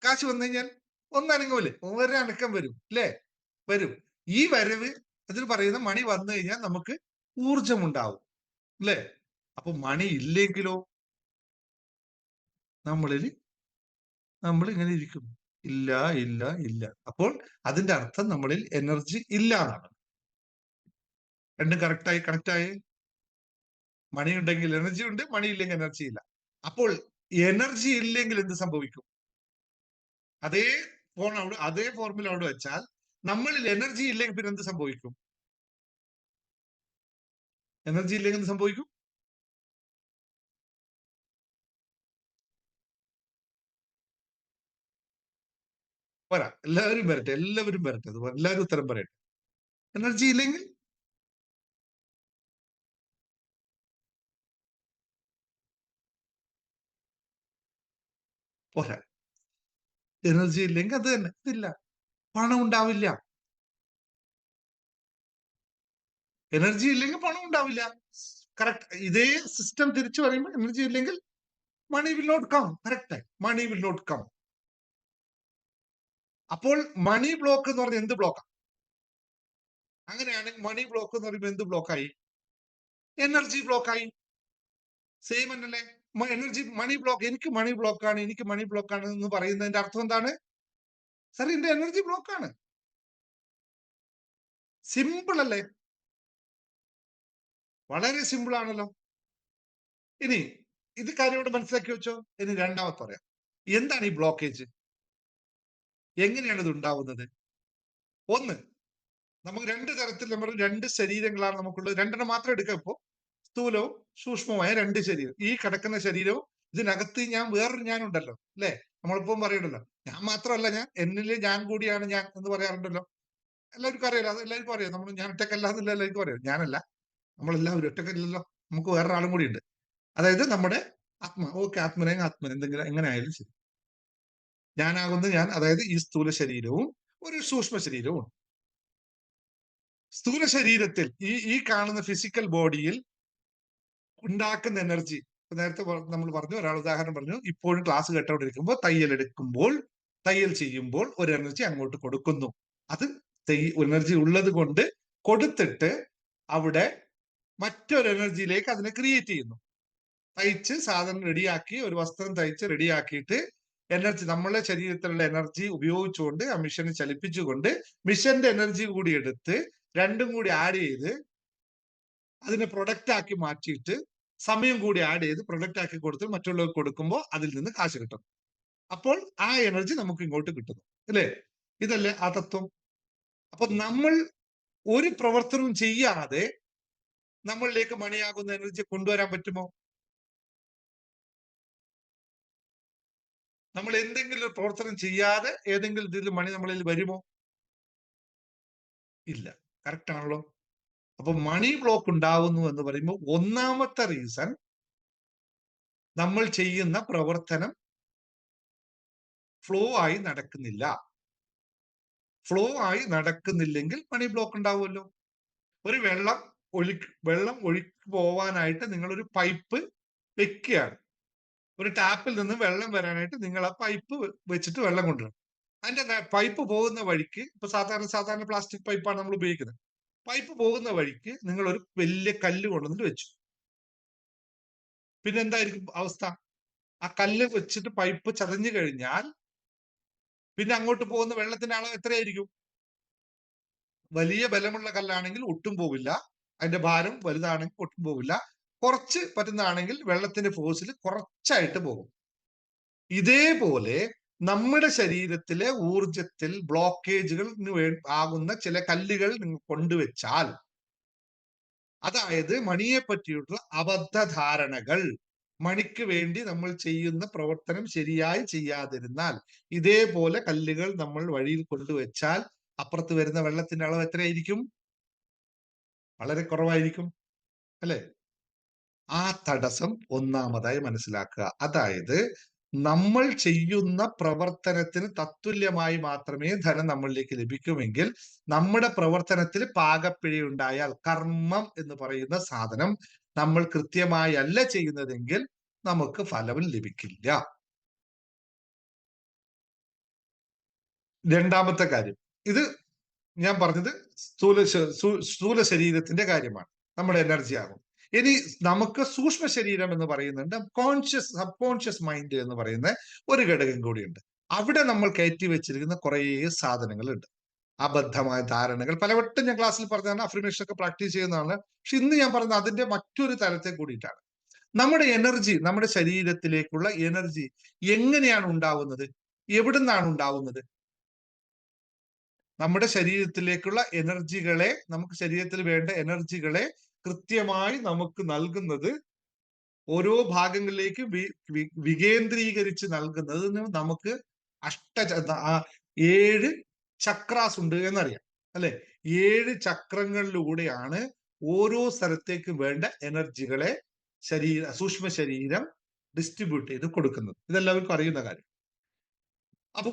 കാശ് വന്നു കഴിഞ്ഞാൽ ഒന്നനങ്ങൂലേ? ഒരനക്കം വരും അല്ലേ? വരും. ഈ വരവ്, അതിൽ പറയുന്ന മണി വന്നു കഴിഞ്ഞാൽ നമുക്ക് ഊർജം ഉണ്ടാവും അല്ലേ? അപ്പൊ മണി ഇല്ലെങ്കിലോ നമ്മളിൽ നമ്മൾ ഇങ്ങനെ ഇരിക്കും. ഇല്ല, ഇല്ല, ഇല്ല. അപ്പോൾ അതിന്റെ അർത്ഥം നമ്മളിൽ എനർജി ഇല്ല എന്നാണ്. രണ്ടും കറക്റ്റായി കണക്ട് ആയി. മണി ഉണ്ടെങ്കിൽ എനർജി ഉണ്ട്, മണി ഇല്ലെങ്കിൽ എനർജി ഇല്ല. അപ്പോൾ എനർജി ഇല്ലെങ്കിൽ എന്ത് സംഭവിക്കും? അതേ അതേ ഫോർമുല അവിടെ വെച്ചാൽ നമ്മളിൽ എനർജി ഇല്ലെങ്കിൽ പിന്നെ എന്ത് സംഭവിക്കും? എനർജി ഇല്ലെങ്കിൽ എന്ത് സംഭവിക്കും? പോരാ, എല്ലാവരും വരട്ടെ, എല്ലാവരും വരട്ടെ, അത് എല്ലാവരും ഉത്തരം പറയട്ടെ. എനർജി ഇല്ലെങ്കിൽ പോരാ. എനർജി ഇല്ലെങ്കിൽ അത് തന്നെ ഇതില്ല, പണം ഉണ്ടാവില്ല. എനർജി ഇല്ലെങ്കിൽ പണം ഉണ്ടാവില്ല. കറക്റ്റ്. ഇതേ സിസ്റ്റം തിരിച്ചു പറയുമ്പോൾ എനർജി ഇല്ലെങ്കിൽ money will not come. Correct. Money will not come. അപ്പോൾ മണി ബ്ലോക്ക് എന്ന് പറഞ്ഞാൽ എന്ത് ബ്ലോക്കാണ്? അങ്ങനെയാണെങ്കിൽ മണി ബ്ലോക്ക് എന്ന് പറയുമ്പോൾ എന്ത് ബ്ലോക്കായി? എനർജി ബ്ലോക്കായി. സെയിം അല്ലേ? എനർജി മണി ബ്ലോക്ക്, എനിക്ക് മണി ബ്ലോക്കാണ്, എനിക്ക് മണി ബ്ലോക്കാണ് എന്ന് പറയുന്നതിന്റെ അർത്ഥം എന്താണ്? സാർ എന്റെ എനർജി ബ്ലോക്കാണ്. സിമ്പിൾ അല്ലേ? വളരെ സിമ്പിൾ ആണല്ലോ. ഇനി ഇത് കാര്യം ഇവിടെ മനസ്സിലാക്കി വെച്ചോ. ഇനി രണ്ടാമത്തെ പറയാം. എന്താണ് ഈ ബ്ലോക്കേജ്? എങ്ങനെയാണ് ഇത് ഉണ്ടാവുന്നത്? ഒന്ന്, നമുക്ക് രണ്ട് തരത്തിൽ നമ്മൾ രണ്ട് ശരീരങ്ങളാണ് നമുക്കുള്ളത്. രണ്ടെണ്ണം മാത്രം എടുക്കാം ഇപ്പോ. സ്ഥൂലവും സൂക്ഷ്മവുമായ രണ്ട് ശരീരം. ഈ കിടക്കുന്ന ശരീരവും ഇതിനകത്ത് ഞാൻ വേറൊരു ഞാനുണ്ടല്ലോ അല്ലെ? നമ്മളിപ്പം പറയണ്ടല്ലോ, ഞാൻ മാത്രമല്ല ഞാൻ, എന്നില് ഞാൻ കൂടിയാണ് ഞാൻ എന്ന് പറയാറുണ്ടല്ലോ. എല്ലാവർക്കും അറിയാലോ, അത് എല്ലാവർക്കും അറിയാം. നമ്മൾ ഞാൻ ഒറ്റക്കല്ല എന്നുള്ള എല്ലാവർക്കും അറിയാം. ഞാനല്ല, നമ്മളെല്ലാവരും ഒറ്റക്കല്ലല്ലോ, നമുക്ക് വേറൊരാളും കൂടി ഉണ്ട്. അതായത് നമ്മുടെ ആത്മ. ഓക്കെ, ആത്മൻ എന്തെങ്കിലും എങ്ങനെ ആയാലും ശരി, ഞാനാകുന്ന ഞാൻ, അതായത് ഈ സ്ഥൂല ശരീരവും ഒരു സൂക്ഷ്മ ശരീരവും. സ്ഥൂല ശരീരത്തിൽ ഈ കാണുന്ന ഫിസിക്കൽ ബോഡിയിൽ ഉണ്ടാക്കുന്ന എനർജി, നേരത്തെ നമ്മൾ പറഞ്ഞു, ഒരാൾ ഉദാഹരണം പറഞ്ഞു, ഇപ്പോഴും ക്ലാസ് കേട്ടോണ്ടിരിക്കുമ്പോൾ തയ്യൽ എടുക്കുമ്പോൾ, തയ്യൽ ചെയ്യുമ്പോൾ ഒരു എനർജി അങ്ങോട്ട് കൊടുക്കുന്നു. അത് എനർജി ഉള്ളത് കൊണ്ട് കൊടുത്തിട്ട് അവിടെ മറ്റൊരു എനർജിയിലേക്ക് അതിനെ ക്രിയേറ്റ് ചെയ്യുന്നു. തയ്ച്ച് സാധനം റെഡിയാക്കി, ഒരു വസ്ത്രം തയ്ച്ച് റെഡിയാക്കിയിട്ട് എനർജി, നമ്മളെ ശരീരത്തിലുള്ള എനർജി ഉപയോഗിച്ചുകൊണ്ട് ആ മിഷനെ ചലിപ്പിച്ചുകൊണ്ട് മിഷന്റെ എനർജി കൂടി എടുത്ത് രണ്ടും കൂടി ആഡ് ചെയ്ത് അതിനെ പ്രൊഡക്റ്റ് ആക്കി മാറ്റിയിട്ട് സമയം കൂടി ആഡ് ചെയ്ത് പ്രൊഡക്റ്റ് ആക്കി കൊടുത്ത് മറ്റുള്ളവർക്ക് കൊടുക്കുമ്പോൾ അതിൽ നിന്ന് കാശ് കിട്ടും. അപ്പോൾ ആ എനർജി നമുക്ക് ഇങ്ങോട്ട് കിട്ടുന്നു അല്ലേ? ഇതല്ലേ ആ തത്വം? അപ്പൊ നമ്മൾ ഒരു പ്രവർത്തനവും ചെയ്യാതെ നമ്മളിലേക്ക് മണിയാകുന്ന എനർജി കൊണ്ടുവരാൻ പറ്റുമോ? നമ്മൾ എന്തെങ്കിലും ഒരു പ്രവർത്തനം ചെയ്യാതെ ഏതെങ്കിലും ഇതിൽ മണി നമ്മളിൽ വരുമോ? ഇല്ല. കറക്റ്റ് ആണല്ലോ. അപ്പൊ മണി ബ്ലോക്ക് ഉണ്ടാവുന്നു എന്ന് പറയുമ്പോൾ ഒന്നാമത്തെ റീസൺ, നമ്മൾ ചെയ്യുന്ന പ്രവർത്തനം ഫ്ലോ ആയി നടക്കുന്നില്ല. ഫ്ലോ ആയി നടക്കുന്നില്ലെങ്കിൽ മണി ബ്ലോക്ക് ഉണ്ടാവുമല്ലോ. ഒരു വെള്ളം ഒഴുക്കി പോവാനായിട്ട് നിങ്ങൾ ഒരു പൈപ്പ് വെക്കുകയാണ്. ഒരു ടാപ്പിൽ നിന്ന് വെള്ളം വരാനായിട്ട് നിങ്ങൾ ആ പൈപ്പ് വെച്ചിട്ട് വെള്ളം കൊണ്ടുവരണം. അതിന്റെ പൈപ്പ് പോകുന്ന വഴിക്ക്, ഇപ്പൊ സാധാരണ പ്ലാസ്റ്റിക് പൈപ്പാണ് നമ്മൾ ഉപയോഗിക്കുന്നത്. പൈപ്പ് പോകുന്ന വഴിക്ക് നിങ്ങൾ ഒരു വലിയ കല്ല് കൊണ്ടുവന്നിട്ട് വെച്ചു. പിന്നെ എന്തായിരിക്കും അവസ്ഥ? ആ കല്ല് വെച്ചിട്ട് പൈപ്പ് ചതഞ്ഞു കഴിഞ്ഞാൽ പിന്നെ അങ്ങോട്ട് പോകുന്ന വെള്ളത്തിന്റെ അളവ് എത്രയായിരിക്കും? വലിയ ബലമുള്ള കല്ലാണെങ്കിൽ ഒട്ടും പോവില്ല, അതിന്റെ ഭാരം വലുതാണെങ്കിൽ ഒട്ടും പോവില്ല. കുറച്ച് പറ്റുന്നതാണെങ്കിൽ വെള്ളത്തിന്റെ ഫോഴ്സിൽ കുറച്ചായിട്ട് പോകും. ഇതേപോലെ നമ്മുടെ ശരീരത്തിലെ ഊർജത്തിൽ ബ്ലോക്കേജുകൾ ആകുന്ന ചില കല്ലുകൾ നിങ്ങൾ കൊണ്ടുവച്ചാൽ, അതായത് മണിയെ പറ്റിയിട്ടുള്ള അബദ്ധധാരണകൾ, മണിക്ക് വേണ്ടി നമ്മൾ ചെയ്യുന്ന പ്രവർത്തനം ശരിയായി ചെയ്യാതിരുന്നാൽ, ഇതേപോലെ കല്ലുകൾ നമ്മൾ വഴിയിൽ കൊണ്ടുവച്ചാൽ അപ്പുറത്ത് വരുന്ന വെള്ളത്തിന്റെ അളവ് എത്രയായിരിക്കും? വളരെ കുറവായിരിക്കും അല്ലെ? ആ തടസ്സം ഒന്നാമതായി മനസ്സിലാക്കുക. അതായത് നമ്മൾ ചെയ്യുന്ന പ്രവർത്തനത്തിന് തത്തുല്യമായി മാത്രമേ ധനം നമ്മളിലേക്ക് ലഭിക്കുമെങ്കിൽ നമ്മുടെ പ്രവർത്തനത്തിൽ പാകപ്പിഴയുണ്ടായാൽ കർമ്മം എന്ന് പറയുന്ന സാധനം നമ്മൾ കൃത്യമായി അല്ല ചെയ്യുന്നതെങ്കിൽ നമുക്ക് ഫലവും ലഭിക്കില്ല. രണ്ടാമത്തെ കാര്യം, ഇത് ഞാൻ പറഞ്ഞത് സ്ഥൂല ശരീരത്തിന്റെ കാര്യമാണ്, നമ്മുടെ എനർജി ആകും. ഇനി നമുക്ക് സൂക്ഷ്മ ശരീരം എന്ന് പറയുന്നുണ്ട്, കോൺഷ്യസ് സബ് കോൺഷ്യസ് മൈൻഡ് എന്ന് പറയുന്ന ഒരു ഘടകം കൂടിയുണ്ട്. അവിടെ നമ്മൾ കയറ്റി വെച്ചിരിക്കുന്ന കുറേ സാധനങ്ങളുണ്ട്, അബദ്ധമായ ധാരണകൾ. പലവട്ടം ഞാൻ ക്ലാസ്സിൽ പറഞ്ഞതാണ്, അഫർമേഷൻ ഒക്കെ പ്രാക്ടീസ് ചെയ്യുന്നതാണ്. പക്ഷെ ഇന്ന് ഞാൻ പറയുന്നത് അതിന്റെ മറ്റൊരു തലത്തെ കൂടിയിട്ടാണ്. നമ്മുടെ എനർജി, നമ്മുടെ ശരീരത്തിലേക്കുള്ള എനർജി എങ്ങനെയാണ് ഉണ്ടാവുന്നത്, എവിടുന്നാണ് ഉണ്ടാവുന്നത്? നമ്മുടെ ശരീരത്തിലേക്കുള്ള എനർജികളെ, നമുക്ക് ശരീരത്തിൽ വേണ്ട എനർജികളെ കൃത്യമായി നമുക്ക് നൽകുന്നത്, ഓരോ ഭാഗങ്ങളിലേക്ക് വികേന്ദ്രീകരിച്ച് നൽകുന്നത് നമുക്ക് അഷ്ട 7 ചക്രാസ് ഉണ്ട് എന്നറിയാം അല്ലെ? 7 ചക്രങ്ങളിലൂടെയാണ് ഓരോ സ്ഥലത്തേക്കും വേണ്ട എനർജികളെ സൂക്ഷ്മ ശരീരം ഡിസ്ട്രിബ്യൂട്ട് ചെയ്ത് കൊടുക്കുന്നത്. ഇതെല്ലാവർക്കും അറിയുന്ന കാര്യം. അപ്പൊ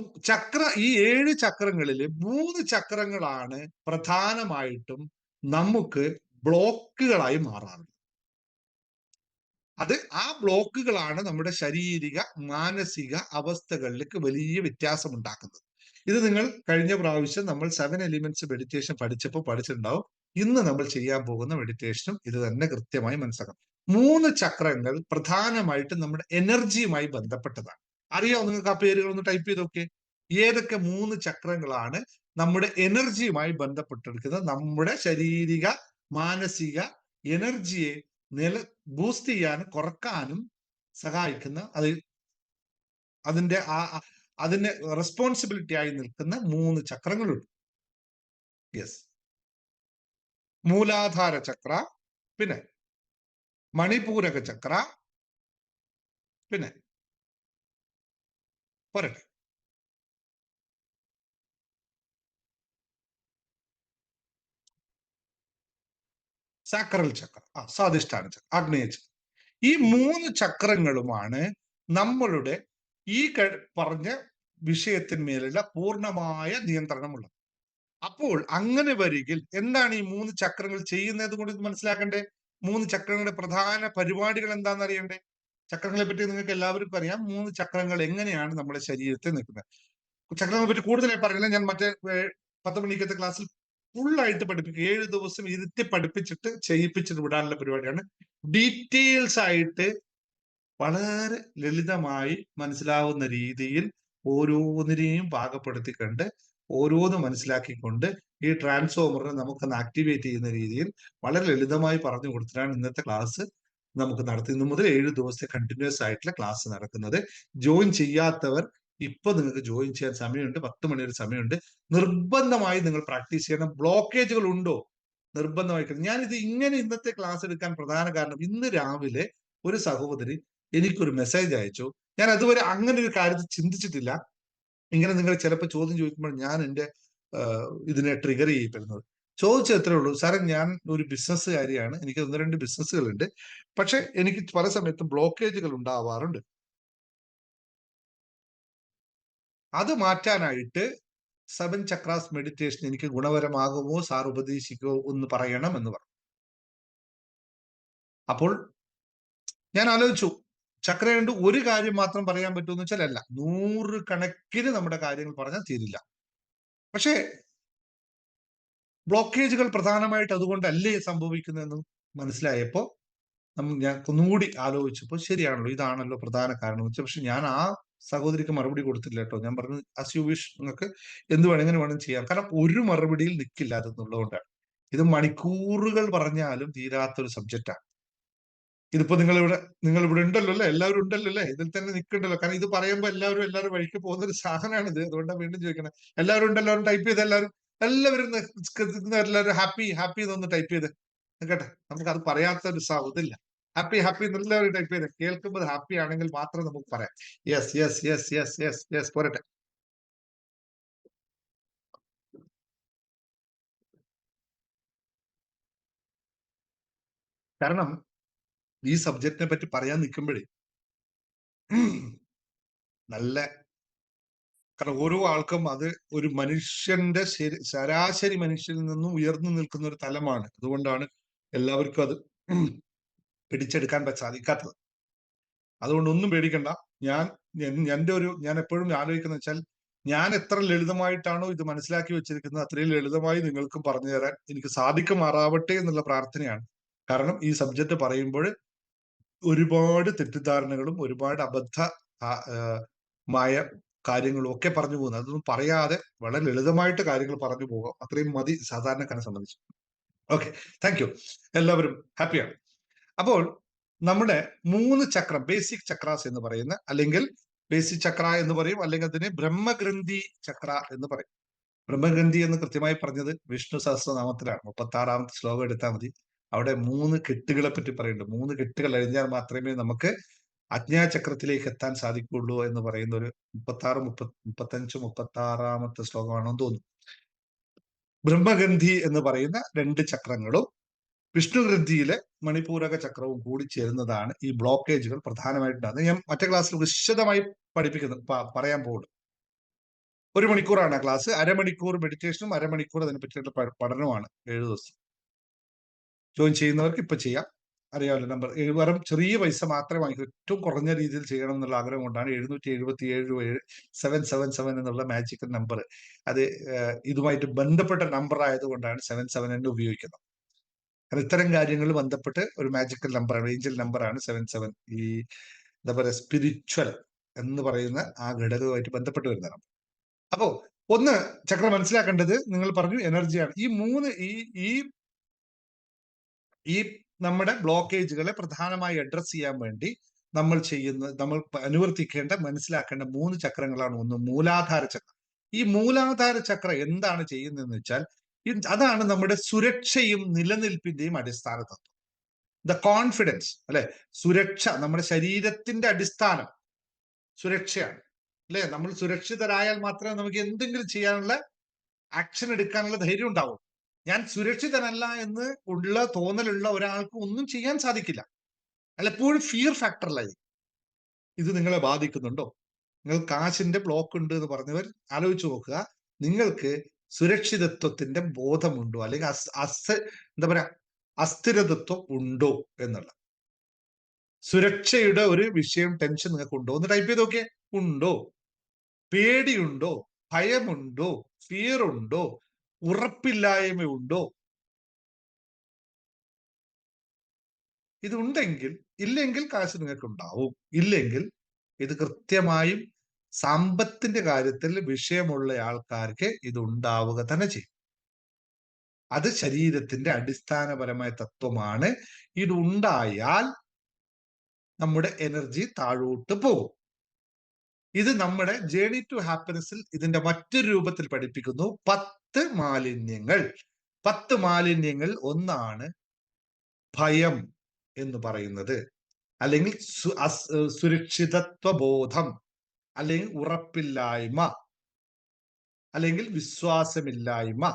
ഈ 7 ചക്രങ്ങളില് 3 ചക്രങ്ങളാണ് പ്രധാനമായിട്ടും നമുക്ക് ബ്ലോക്കുകളായി മാറാറുള്ളത്. ആ ബ്ലോക്കുകളാണ് നമ്മുടെ ശാരീരിക മാനസിക അവസ്ഥകളിലേക്ക് വലിയ വ്യത്യാസം ഉണ്ടാക്കുന്നത്. ഇത് നിങ്ങൾ കഴിഞ്ഞ പ്രാവശ്യം നമ്മൾ 7 എലിമെന്റ്സ് മെഡിറ്റേഷൻ പഠിച്ചപ്പോൾ പഠിച്ചിട്ടുണ്ടാവും. ഇന്ന് നമ്മൾ ചെയ്യാൻ പോകുന്ന മെഡിറ്റേഷനും ഇത് തന്നെ കൃത്യമായി മനസ്സിലാക്കണം. 3 ചക്രങ്ങൾ പ്രധാനമായിട്ടും നമ്മുടെ എനർജിയുമായി ബന്ധപ്പെട്ടതാണ്. അറിയാമോ നിങ്ങൾക്ക്? ആ പേരുകൾ ഒന്ന് ടൈപ്പ് ചെയ്ത് നോക്കിയേ. ഏതൊക്കെ 3 ചക്രങ്ങളാണ് നമ്മുടെ എനർജിയുമായി ബന്ധപ്പെട്ടിരിക്കുന്നത്, നമ്മുടെ ശാരീരിക മാനസിക എനർജിയെ ബൂസ്റ്റ് ചെയ്യാനും കുറക്കാനും സഹായിക്കുന്ന, അതിന് റെസ്പോൺസിബിലിറ്റി ആയി നിൽക്കുന്ന 3 ചക്രങ്ങളുണ്ട്. യെസ്. മൂലാധാര ചക്ര, പിന്നെ മണിപൂരക ചക്ര, പിന്നെ പോരട്ടെ, സാക്രൽ ചക്ര, സ്വാധിഷ്ഠാന ചക്ര, ആഗ്നേയ ചക്ര. ഈ 3 ചക്രങ്ങളുമാണ് നമ്മളുടെ ഈ പറഞ്ഞ വിഷയത്തിന്മേലുള്ള പൂർണ്ണമായ നിയന്ത്രണമുള്ളത്. അപ്പോൾ അങ്ങനെ വരികിൽ എന്താണ് ഈ 3 ചക്രങ്ങൾ ചെയ്യുന്നത് കൊണ്ട് മനസ്സിലാക്കണ്ടേ? 3 ചക്രങ്ങളുടെ പ്രധാന പരിപാടികൾ എന്താണെന്ന് അറിയണ്ടേ? ചക്രങ്ങളെ പറ്റി നിങ്ങൾക്ക് എല്ലാവർക്കും അറിയാം. 3 ചക്രങ്ങൾ എങ്ങനെയാണ് നമ്മുടെ ശരീരത്തിൽ നിൽക്കുന്നത്. ചക്രങ്ങളെ പറ്റി കൂടുതലായി പറയുന്നില്ല. ഞാൻ മറ്റേ 10 മണിക്കത്തെ ക്ലാസ്സിൽ ഫുള്ളായിട്ട് പഠിപ്പിക്കും. 7 ദിവസം ഇരുത്തി പഠിപ്പിച്ചിട്ട് ചെയ്യിപ്പിച്ചിട്ട് വിടാനുള്ള പരിപാടിയാണ്. ഡീറ്റെയിൽസ് ആയിട്ട് വളരെ ലളിതമായി മനസ്സിലാവുന്ന രീതിയിൽ ഓരോന്നിനെയും പാകപ്പെടുത്തിക്കൊണ്ട്, ഓരോന്ന് മനസ്സിലാക്കിക്കൊണ്ട് ഈ ട്രാൻസ്ഫോമറിനെ നമുക്കൊന്ന് ആക്ടിവേറ്റ് ചെയ്യുന്ന രീതിയിൽ വളരെ ലളിതമായി പറഞ്ഞു കൊടുത്തിട്ടാണ് ഇന്നത്തെ ക്ലാസ് നമുക്ക് നടത്തി. ഇന്ന് മുതൽ 7 ദിവസത്തെ കണ്ടിന്യൂസ് ആയിട്ടുള്ള ക്ലാസ് നടക്കുന്നത്. ജോയിൻ ചെയ്യാത്തവർ ഇപ്പൊ നിങ്ങൾക്ക് ജോയിൻ ചെയ്യാൻ സമയമുണ്ട്. 10 മണി വരെ സമയമുണ്ട്. നിർബന്ധമായി നിങ്ങൾ പ്രാക്ടീസ് ചെയ്യണം. ബ്ലോക്കേജുകൾ ഉണ്ടോ? നിർബന്ധമായി. ഞാനിത് ഇങ്ങനെ ഇന്നത്തെ ക്ലാസ് എടുക്കാൻ പ്രധാന കാരണം, ഇന്ന് രാവിലെ ഒരു സഹോദരി എനിക്കൊരു മെസ്സേജ് അയച്ചു. ഞാൻ അതുവരെ അങ്ങനെ ഒരു കാര്യത്തിൽ ചിന്തിച്ചിട്ടില്ല. ഇങ്ങനെ നിങ്ങൾ ചിലപ്പോൾ ചോദ്യം ചോദിക്കുമ്പോൾ ഞാൻ എന്റെ ഇതിനെ ട്രിഗർ ചെയ്യപ്പെടുന്നത്. ചോദിച്ചത് എത്രേ ഉള്ളൂ, സാറേ ഞാൻ ഒരു ബിസിനസ്സുകാരിയാണ്, എനിക്ക് 1-2 ബിസിനസ്സുകളുണ്ട്, പക്ഷെ എനിക്ക് പല സമയത്തും ബ്ലോക്കേജുകൾ ഉണ്ടാവാറുണ്ട്. അത് മാറ്റാനായിട്ട് 7 ചക്രാസ് മെഡിറ്റേഷൻ എനിക്ക് ഗുണപരമാകുമോ, സാർ ഉപദേശിക്കുമോ ഒന്ന് പറയണം എന്ന് പറഞ്ഞു. അപ്പോൾ ഞാൻ ആലോചിച്ചു, ചക്ര കൊണ്ട് ഒരു കാര്യം മാത്രം പറയാൻ പറ്റുമെന്ന് വെച്ചാൽ അല്ല, 100 കണക്കിന് നമ്മുടെ കാര്യങ്ങൾ പറഞ്ഞാൽ തീരില്ല. പക്ഷേ ബ്ലോക്കേജുകൾ പ്രധാനമായിട്ട് അതുകൊണ്ടല്ലേ സംഭവിക്കുന്നതെന്ന് മനസ്സിലായപ്പോ ഞാൻ ഒന്നുകൂടി ആലോചിച്ചപ്പോൾ ശരിയാണല്ലോ, ഇതാണല്ലോ പ്രധാന കാരണം വെച്ചാൽ. പക്ഷെ ഞാൻ ആ സഹോദരിക്ക് മറുപടി കൊടുത്തില്ല കേട്ടോ. ഞാൻ പറഞ്ഞു ആസ് യു വിഷ്, നിങ്ങൾക്ക് എന്ത് വേണമെങ്കിലും വേണം ചെയ്യാം. കാരണം ഒരു മറുപടിയിൽ നിൽക്കില്ല അതെന്നുള്ളതുകൊണ്ടാണ്. ഇത് മണിക്കൂറുകൾ പറഞ്ഞാലും തീരാത്തൊരു സബ്ജക്റ്റാണ്. ഇതിപ്പോ നിങ്ങൾ ഇവിടെ ഉണ്ടല്ലോ അല്ലെ, എല്ലാവരും ഉണ്ടല്ലോ അല്ലെ, ഇതിൽ തന്നെ നിൽക്കണ്ടല്ലോ. കാരണം ഇത് പറയുമ്പോൾ എല്ലാവരും വഴിക്ക് പോകുന്ന ഒരു സാധനമാണ് ഇത്. അതുകൊണ്ടാണ് വീണ്ടും ചോദിക്കണേ. എല്ലാവരും ഉണ്ടല്ലോ, എല്ലാവരും ടൈപ്പ് ചെയ്ത്, എല്ലാവരും ഹാപ്പി ഹാപ്പി എന്നൊന്ന് ടൈപ്പ് ചെയ്ത് നിൽക്കട്ടെ. നമുക്ക് അത് പറയാത്ത ഒരു ഇതില്ല. ഹാപ്പി ഹാപ്പി എന്നെല്ലാവരും ടൈപ്പ് ചെയ്ത്, കേൾക്കുമ്പോൾ ഹാപ്പി ആണെങ്കിൽ മാത്രം നമുക്ക് പറയാം. Yes yes yes yes yes yes, പോരട്ടെ. കാരണം ഈ സബ്ജക്റ്റിനെ പറ്റി പറയാൻ നിൽക്കുമ്പോഴേ നല്ല, കാരണം ഓരോ ആൾക്കും അത് ഒരു മനുഷ്യന്റെ ശരാശരി മനുഷ്യനിൽ നിന്നും ഉയർന്നു നിൽക്കുന്ന ഒരു തലമാണ്. അതുകൊണ്ടാണ് എല്ലാവർക്കും അത് പിടിച്ചെടുക്കാൻ സാധിക്കാത്തത്. അതുകൊണ്ട് ഒന്നും പേടിക്കണ്ട. ഞാൻ ഞാൻ എപ്പോഴും ആലോചിക്കുന്ന വെച്ചാൽ, ഞാൻ എത്ര ലളിതമായിട്ടാണോ ഇത് മനസ്സിലാക്കി വെച്ചിരിക്കുന്നത് അത്രയും ലളിതമായി നിങ്ങൾക്കും പറഞ്ഞു തരാൻ എനിക്ക് സാധിക്കുമാറാവട്ടെ എന്നുള്ള പ്രാർത്ഥനയാണ്. കാരണം ഈ സബ്ജക്റ്റ് പറയുമ്പോൾ ഒരുപാട് തെറ്റിദ്ധാരണകളും ഒരുപാട് മായ കാര്യങ്ങളും ഒക്കെ പറഞ്ഞു പോകുന്നത്. അതൊന്നും പറയാതെ വളരെ ലളിതമായിട്ട് കാര്യങ്ങൾ പറഞ്ഞു പോകാം. അത്രയും മതി സാധാരണക്കാരനെ സംബന്ധിച്ച്. Okay, thank U. എല്ലാവരും ഹാപ്പിയാണ്. അപ്പോൾ നമ്മുടെ 3 ചക്രം, ബേസിക് ചക്രാസ് എന്ന് പറയുന്ന, അല്ലെങ്കിൽ ബേസിക് ചക്ര എന്ന് പറയും, അല്ലെങ്കിൽ അതിന് ബ്രഹ്മഗ്രന്ഥി ചക്ര എന്ന് പറയും. ബ്രഹ്മഗ്രന്ഥി എന്ന് കൃത്യമായി പറഞ്ഞത് വിഷ്ണു സഹസ്രനാമത്തിലാണ്. 36ാമത്തെ ശ്ലോകം എടുത്താൽ മതി. അവിടെ 3 കെട്ടുകളെ പറ്റി പറയുന്നുണ്ട്. 3 കെട്ടുകൾ അഴിഞ്ഞാൽ മാത്രമേ നമുക്ക് അജ്ഞാചക്രത്തിലേക്ക് എത്താൻ സാധിക്കുള്ളൂ എന്ന് പറയുന്ന ഒരു 35, 36ാമത്തെ ശ്ലോകമാണെന്ന് തോന്നുന്നു. ബ്രഹ്മഗ്രന്ഥി എന്ന് പറയുന്ന 2 ചക്രങ്ങളും വിഷ്ണുഗ്രന്ഥിയിലെ മണിപൂരക ചക്രവും കൂടി ചേരുന്നതാണ് ഈ ബ്ലോക്കേജുകൾ പ്രധാനമായിട്ടുണ്ടാകുന്നത്. ഞാൻ മറ്റേ ക്ലാസ്സിൽ വിശദമായി പറയാൻ പോകുന്നു. 1 മണിക്കൂറാണ് ആ ക്ലാസ്. അരമണിക്കൂർ മെഡിറ്റേഷനും അരമണിക്കൂർ അതിനെ പറ്റിയുള്ള പഠനവുമാണ് 7 ദിവസം. ജോയിൻ ചെയ്യുന്നവർക്ക് ഇപ്പൊ ചെയ്യാം. അറിയാമല്ലോ, നമ്പർ വെറും ചെറിയ പൈസ മാത്രമേ വാങ്ങിക്കൂ. ഏറ്റവും കുറഞ്ഞ രീതിയിൽ ചെയ്യണം എന്നുള്ള ആഗ്രഹം കൊണ്ടാണ് 777 രൂപ 777 എന്നുള്ള മാജിക്കൽ നമ്പർ. അത് ഇതുമായിട്ട് ബന്ധപ്പെട്ട നമ്പർ ആയതുകൊണ്ടാണ് 77 ഉപയോഗിക്കുന്നത്. കാരണം ഇത്തരം കാര്യങ്ങൾ ബന്ധപ്പെട്ട് ഒരു മാജിക്കൽ നമ്പറാണ്, ഏഞ്ചൽ നമ്പറാണ് 77. ഈ എന്താ പറയുക, സ്പിരിച്വൽ എന്ന് പറയുന്ന ആ ഘടകവുമായിട്ട് ബന്ധപ്പെട്ട് വരുന്നതാണ്. അപ്പോ ഒന്ന് ചക്രം മനസ്സിലാക്കേണ്ടത്, നിങ്ങൾ പറഞ്ഞു എനർജിയാണ്. ഈ നമ്മുടെ ബ്ലോക്കേജുകളെ പ്രധാനമായി അഡ്രസ് ചെയ്യാൻ വേണ്ടി നമ്മൾ അനുവർത്തിക്കേണ്ട, മനസ്സിലാക്കേണ്ട 3 ചക്രങ്ങളാണ്. ഒന്ന് മൂലാധാര ചക്രം. ഈ മൂലാധാര ചക്ര എന്താണ് ചെയ്യുന്നതെന്ന് വെച്ചാൽ, അതാണ് നമ്മുടെ സുരക്ഷയും നിലനിൽപ്പിന്റെയും അടിസ്ഥാന തത്വം. ദ കോൺഫിഡൻസ്, അല്ലെ? സുരക്ഷ, നമ്മുടെ ശരീരത്തിന്റെ അടിസ്ഥാനം സുരക്ഷയാണ്, അല്ലെ? നമ്മൾ സുരക്ഷിതരായാൽ മാത്രമേ നമുക്ക് എന്തെങ്കിലും ചെയ്യാനുള്ള, ആക്ഷൻ എടുക്കാനുള്ള ധൈര്യം ഉണ്ടാവും. ഞാൻ സുരക്ഷിതനല്ല എന്ന് ഉള്ള തോന്നലുള്ള ഒരാൾക്ക് ഒന്നും ചെയ്യാൻ സാധിക്കില്ല. എപ്പോഴും ഫിയർ ഫാക്ടറിലായി. ഇത് നിങ്ങളെ ബാധിക്കുന്നുണ്ടോ? നിങ്ങൾ കാശിന്റെ ബ്ലോക്ക് ഉണ്ട് എന്ന് പറഞ്ഞവർ ആലോചിച്ച് നോക്കുക. നിങ്ങൾക്ക് സുരക്ഷിതത്വത്തിന്റെ ബോധമുണ്ടോ, അല്ലെങ്കിൽ എന്താ പറയാ, അസ്ഥിരതത്വം ഉണ്ടോ എന്നുള്ള, സുരക്ഷയുടെ ഒരു വിഷയം, ടെൻഷൻ നിങ്ങൾക്ക് ഉണ്ടോ എന്ന് ടൈപ്പ് ചെയ്ത് നോക്കിയേ. ഉണ്ടോ? പേടിയുണ്ടോ? ഭയമുണ്ടോ? ഫിയർ ഉണ്ടോ? ഉറപ്പില്ലായ്മയുണ്ടോ? ഇതുണ്ടെങ്കിൽ, ഇല്ലെങ്കിൽ കാശ് നിങ്ങൾക്ക് ഉണ്ടാവും. ഇല്ലെങ്കിൽ ഇത് കൃത്യമായും സമ്പത്തിന്റെ കാര്യത്തിൽ വിഷയമുള്ള ആൾക്കാർക്ക് ഇത് ഉണ്ടാവുക തന്നെ ചെയ്യും. അത് ശരീരത്തിന്റെ അടിസ്ഥാനപരമായ തത്വമാണ്. ഇതുണ്ടായാൽ നമ്മുടെ എനർജി താഴോട്ട് പോകും. ഇത് നമ്മുടെ ജേണി ടു ഹാപ്പിനെസ്സിൽ ഇതിന്റെ മറ്റൊരു രൂപത്തിൽ പഠിപ്പിക്കുന്നു. 10 മാലിന്യങ്ങൾ. 10 മാലിന്യങ്ങൾ. ഒന്നാണ് ഭയം എന്ന് പറയുന്നത്, അല്ലെങ്കിൽ സുരക്ഷിതത്വ ബോധം, അല്ലെങ്കിൽ ഉറപ്പില്ലായ്മ, അല്ലെങ്കിൽ വിശ്വാസമില്ലായ്മ.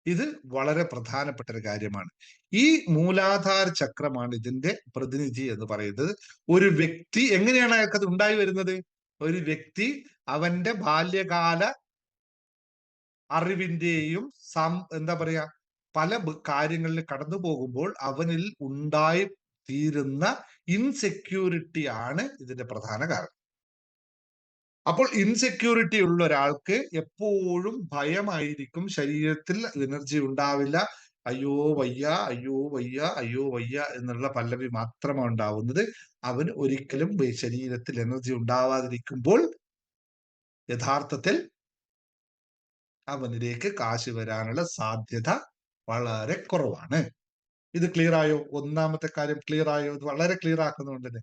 ഇത് വളരെ പ്രധാനപ്പെട്ട ഒരു കാര്യമാണ്. ഈ മൂലാധാര ചക്രമാണ് ഇതിന്റെ പ്രതിനിധി എന്ന് പറയുന്നത്. ഒരു വ്യക്തി എങ്ങനെയാണ് അയാൾക്കത് ഉണ്ടായി വരുന്നത്? ഒരു വ്യക്തി അവന്റെ ബാല്യകാല അറിവിന്റെയും എന്താ പറയാ, പല കാര്യങ്ങളിൽ കടന്നു പോകുമ്പോൾ അവനിൽ ഉണ്ടായി തീരുന്ന ഇൻസെക്യൂരിറ്റി ആണ് ഇതിന്റെ പ്രധാന കാരണം. അപ്പോൾ ഇൻസെക്യൂരിറ്റി ഉള്ള ഒരാൾക്ക് എപ്പോഴും ഭയമായിരിക്കും, ശരീരത്തിൽ എനർജി ഉണ്ടാവില്ല. അയ്യോ വയ്യ, അയ്യോ വയ്യ, അയ്യോ വയ്യ എന്നുള്ള പല്ലവി മാത്രമാണ് ഉണ്ടാവുന്നത്. അവന് ഒരിക്കലും ശരീരത്തിൽ എനർജി ഉണ്ടാവാതിരിക്കുമ്പോൾ യഥാർത്ഥത്തിൽ അവനിലേക്ക് കാശ് വരാനുള്ള സാധ്യത വളരെ കുറവാണ്. ഇത് ക്ലിയർ ആയോ? ഒന്നാമത്തെ കാര്യം ക്ലിയർ ആയോ? ഇത് വളരെ ക്ലിയർ ആക്കുന്നുണ്ട്.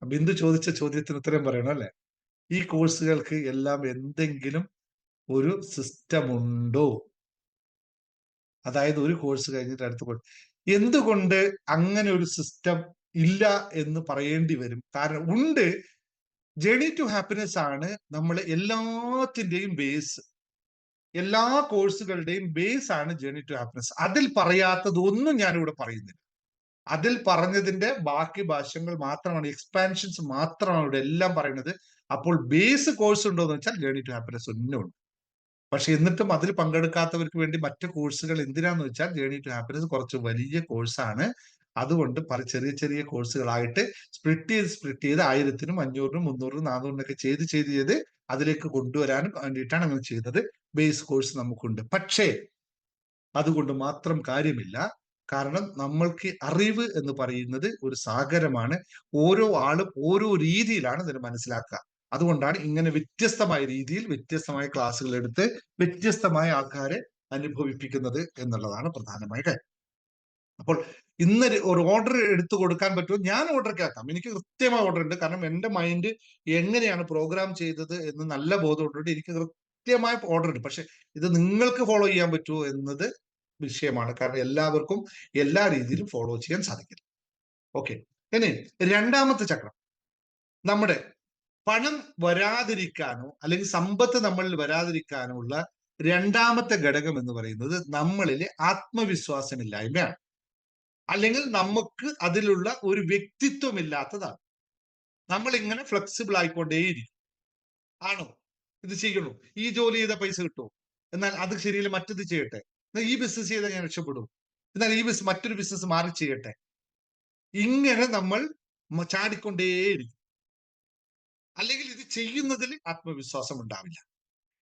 ബിന്ദു ചോദിച്ച ചോദ്യത്തിന് ഉത്തരം പറയണം, അല്ലെ? ഈ കോഴ്സുകൾക്ക് എല്ലാം എന്തെങ്കിലും ഒരു സിസ്റ്റം ഉണ്ടോ? അതായത് ഒരു കോഴ്സ് കഴിഞ്ഞിട്ട് അടുത്ത കോഴ്സ്. എന്തുകൊണ്ട് അങ്ങനെ ഒരു സിസ്റ്റം ഇല്ല എന്ന് പറയേണ്ടി വരും? കാരണം ഉണ്ട്. ജേണി ടു ഹാപ്പിനെസ് ആണ് നമ്മൾ എല്ലാത്തിന്റെയും ബേസ്. എല്ലാ കോഴ്സുകളുടെയും ബേസ് ആണ് ജേർണി ടു ഹാപ്പിനെസ്. അതിൽ പറയാത്തതൊന്നും ഞാനിവിടെ പറയുന്നില്ല. അതിൽ പറഞ്ഞതിന്റെ ബാക്കി ഭാഷ്യങ്ങൾ മാത്രമാണ്, എക്സ്പാൻഷൻസ് മാത്രമാണ് ഇവിടെ എല്ലാം പറയുന്നത്. അപ്പോൾ ബേസ് കോഴ്സ് ഉണ്ടോ എന്ന് വെച്ചാൽ ജേർണി ടു ഹാപ്പിനെസ് ഒന്നും ഉണ്ട്. പക്ഷെ എന്നിട്ടും അതിൽ പങ്കെടുക്കാത്തവർക്ക് വേണ്ടി മറ്റു കോഴ്സുകൾ എന്തിനാന്ന് വെച്ചാൽ ജേർണി ടു ഹാപ്പിനെസ് കുറച്ച് വലിയ കോഴ്സാണ്. അതുകൊണ്ട് ചെറിയ ചെറിയ കോഴ്സുകളായിട്ട് സ്പ്ലിറ്റ് ചെയ്ത് 1000-നും 500-നും 300-നും 400-നൊക്കെ ചെയ്ത് അതിലേക്ക് കൊണ്ടുവരാനും വേണ്ടിയിട്ടാണ് അങ്ങനെ ചെയ്തത്. ബേസ് കോഴ്സ് നമുക്കുണ്ട്. പക്ഷേ അതുകൊണ്ട് മാത്രം കാര്യമില്ല. കാരണം നമ്മൾക്ക് അറിവ് എന്ന് പറയുന്നത് ഒരു സാഗരമാണ്. ഓരോ ആളും ഓരോ രീതിയിലാണ് ഇതിനെ മനസ്സിലാക്കുക. അതുകൊണ്ടാണ് ഇങ്ങനെ വ്യത്യസ്തമായ രീതിയിൽ വ്യത്യസ്തമായ ക്ലാസ്സുകൾ എടുത്ത് വ്യത്യസ്തമായ ആൾക്കാരെ അനുഭവിപ്പിക്കുന്നത് എന്നുള്ളതാണ് പ്രധാനമായ കാര്യം. അപ്പോൾ ഇന്ന് ഒരു ഓർഡർ എടുത്തു കൊടുക്കാൻ പറ്റുമോ? ഞാൻ ഓർഡർ കേൾക്കാം, എനിക്ക് കൃത്യമായ ഓർഡർ ഉണ്ട്. കാരണം എന്റെ മൈൻഡ് എങ്ങനെയാണ് പ്രോഗ്രാം ചെയ്തത് എന്ന് നല്ല ബോധമുണ്ട്. എനിക്ക് കൃത്യമായ ഓർഡർ ഉണ്ട്. പക്ഷെ ഇത് നിങ്ങൾക്ക് ഫോളോ ചെയ്യാൻ പറ്റുമോ എന്നത് വിഷയമാണ്. കാരണം എല്ലാവർക്കും എല്ലാ രീതിയിലും ഫോളോ ചെയ്യാൻ സാധിക്കില്ല. ഓക്കെ, ഇനി രണ്ടാമത്തെ ചക്രം, നമ്മുടെ പണം വരാതിരിക്കാനോ അല്ലെങ്കിൽ സമ്പത്ത് നമ്മളിൽ വരാതിരിക്കാനോ ഉള്ള രണ്ടാമത്തെ ഘടകം എന്ന് പറയുന്നത് നമ്മളിലെ ആത്മവിശ്വാസമില്ലായ്മയാണ്. അല്ലെങ്കിൽ നമുക്ക് അതിലുള്ള ഒരു വ്യക്തിത്വം ഇല്ലാത്തതാണ്. നമ്മൾ ഇങ്ങനെ ഫ്ലെക്സിബിൾ ആയിക്കൊണ്ടേയിരിക്കും. ആണോ, ഇത് ചെയ്യണോ, ഈ ജോലി ചെയ്ത പൈസ കിട്ടുമോ, എന്നാൽ അത് ശരിയല്ല മറ്റത് ചെയ്യട്ടെ, എന്നാൽ ഈ ബിസിനസ് ചെയ്താൽ ഞാൻ രക്ഷപ്പെടും, എന്നാൽ ഈ മറ്റൊരു ബിസിനസ് മാറി ചെയ്യട്ടെ. ഇങ്ങനെ നമ്മൾ ചാടിക്കൊണ്ടേയിരിക്കും. അല്ലെങ്കിൽ ഇത് ചെയ്യുന്നതിൽ ആത്മവിശ്വാസം ഉണ്ടാവില്ല.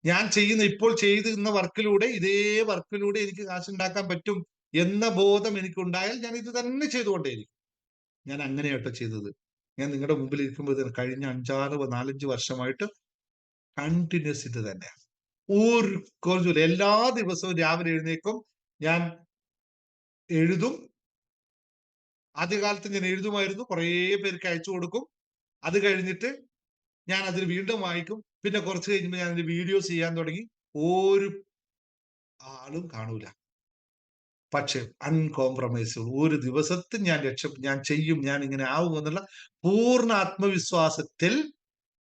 ഞാൻ ഇപ്പോൾ ചെയ്യുന്ന വർക്കിലൂടെ ഇതേ വർക്കിലൂടെ എനിക്ക് കാശുണ്ടാക്കാൻ പറ്റും എന്ന ബോധം എനിക്കുണ്ടായാൽ ഞാൻ ഇത് തന്നെ ചെയ്തുകൊണ്ടേയിരിക്കും. ഞാൻ അങ്ങനെയാട്ടോ ചെയ്തത്. ഞാൻ നിങ്ങളുടെ മുമ്പിൽ ഇരിക്കുമ്പോൾ കഴിഞ്ഞ 4-5 വർഷമായിട്ട് കണ്ടിന്യൂസ് ഇത് തന്നെയാണ്. ഒരു കുറച്ചില്ല. എല്ലാ ദിവസവും രാവിലെ എഴുന്നേക്കും, ഞാൻ എഴുതും. ആദ്യകാലത്ത് ഞാൻ എഴുതുമായിരുന്നു, കുറേ പേർക്ക് അയച്ചു കൊടുക്കും. അത് കഴിഞ്ഞിട്ട് ഞാൻ അതിൽ വീണ്ടും വായിക്കും. പിന്നെ കുറച്ച് കഴിഞ്ഞപ്പോൾ ഞാൻ അതിന്റെ വീഡിയോസ് ചെയ്യാൻ തുടങ്ങി. ഒരു ആളും കാണൂല. പക്ഷെ അൺകോംപ്രമൈസ് ഒരു ദിവസത്തിൽ ഞാൻ ചെയ്യും, ഞാൻ ഇങ്ങനെ ആവും എന്നുള്ള പൂർണ്ണ ആത്മവിശ്വാസത്തിൽ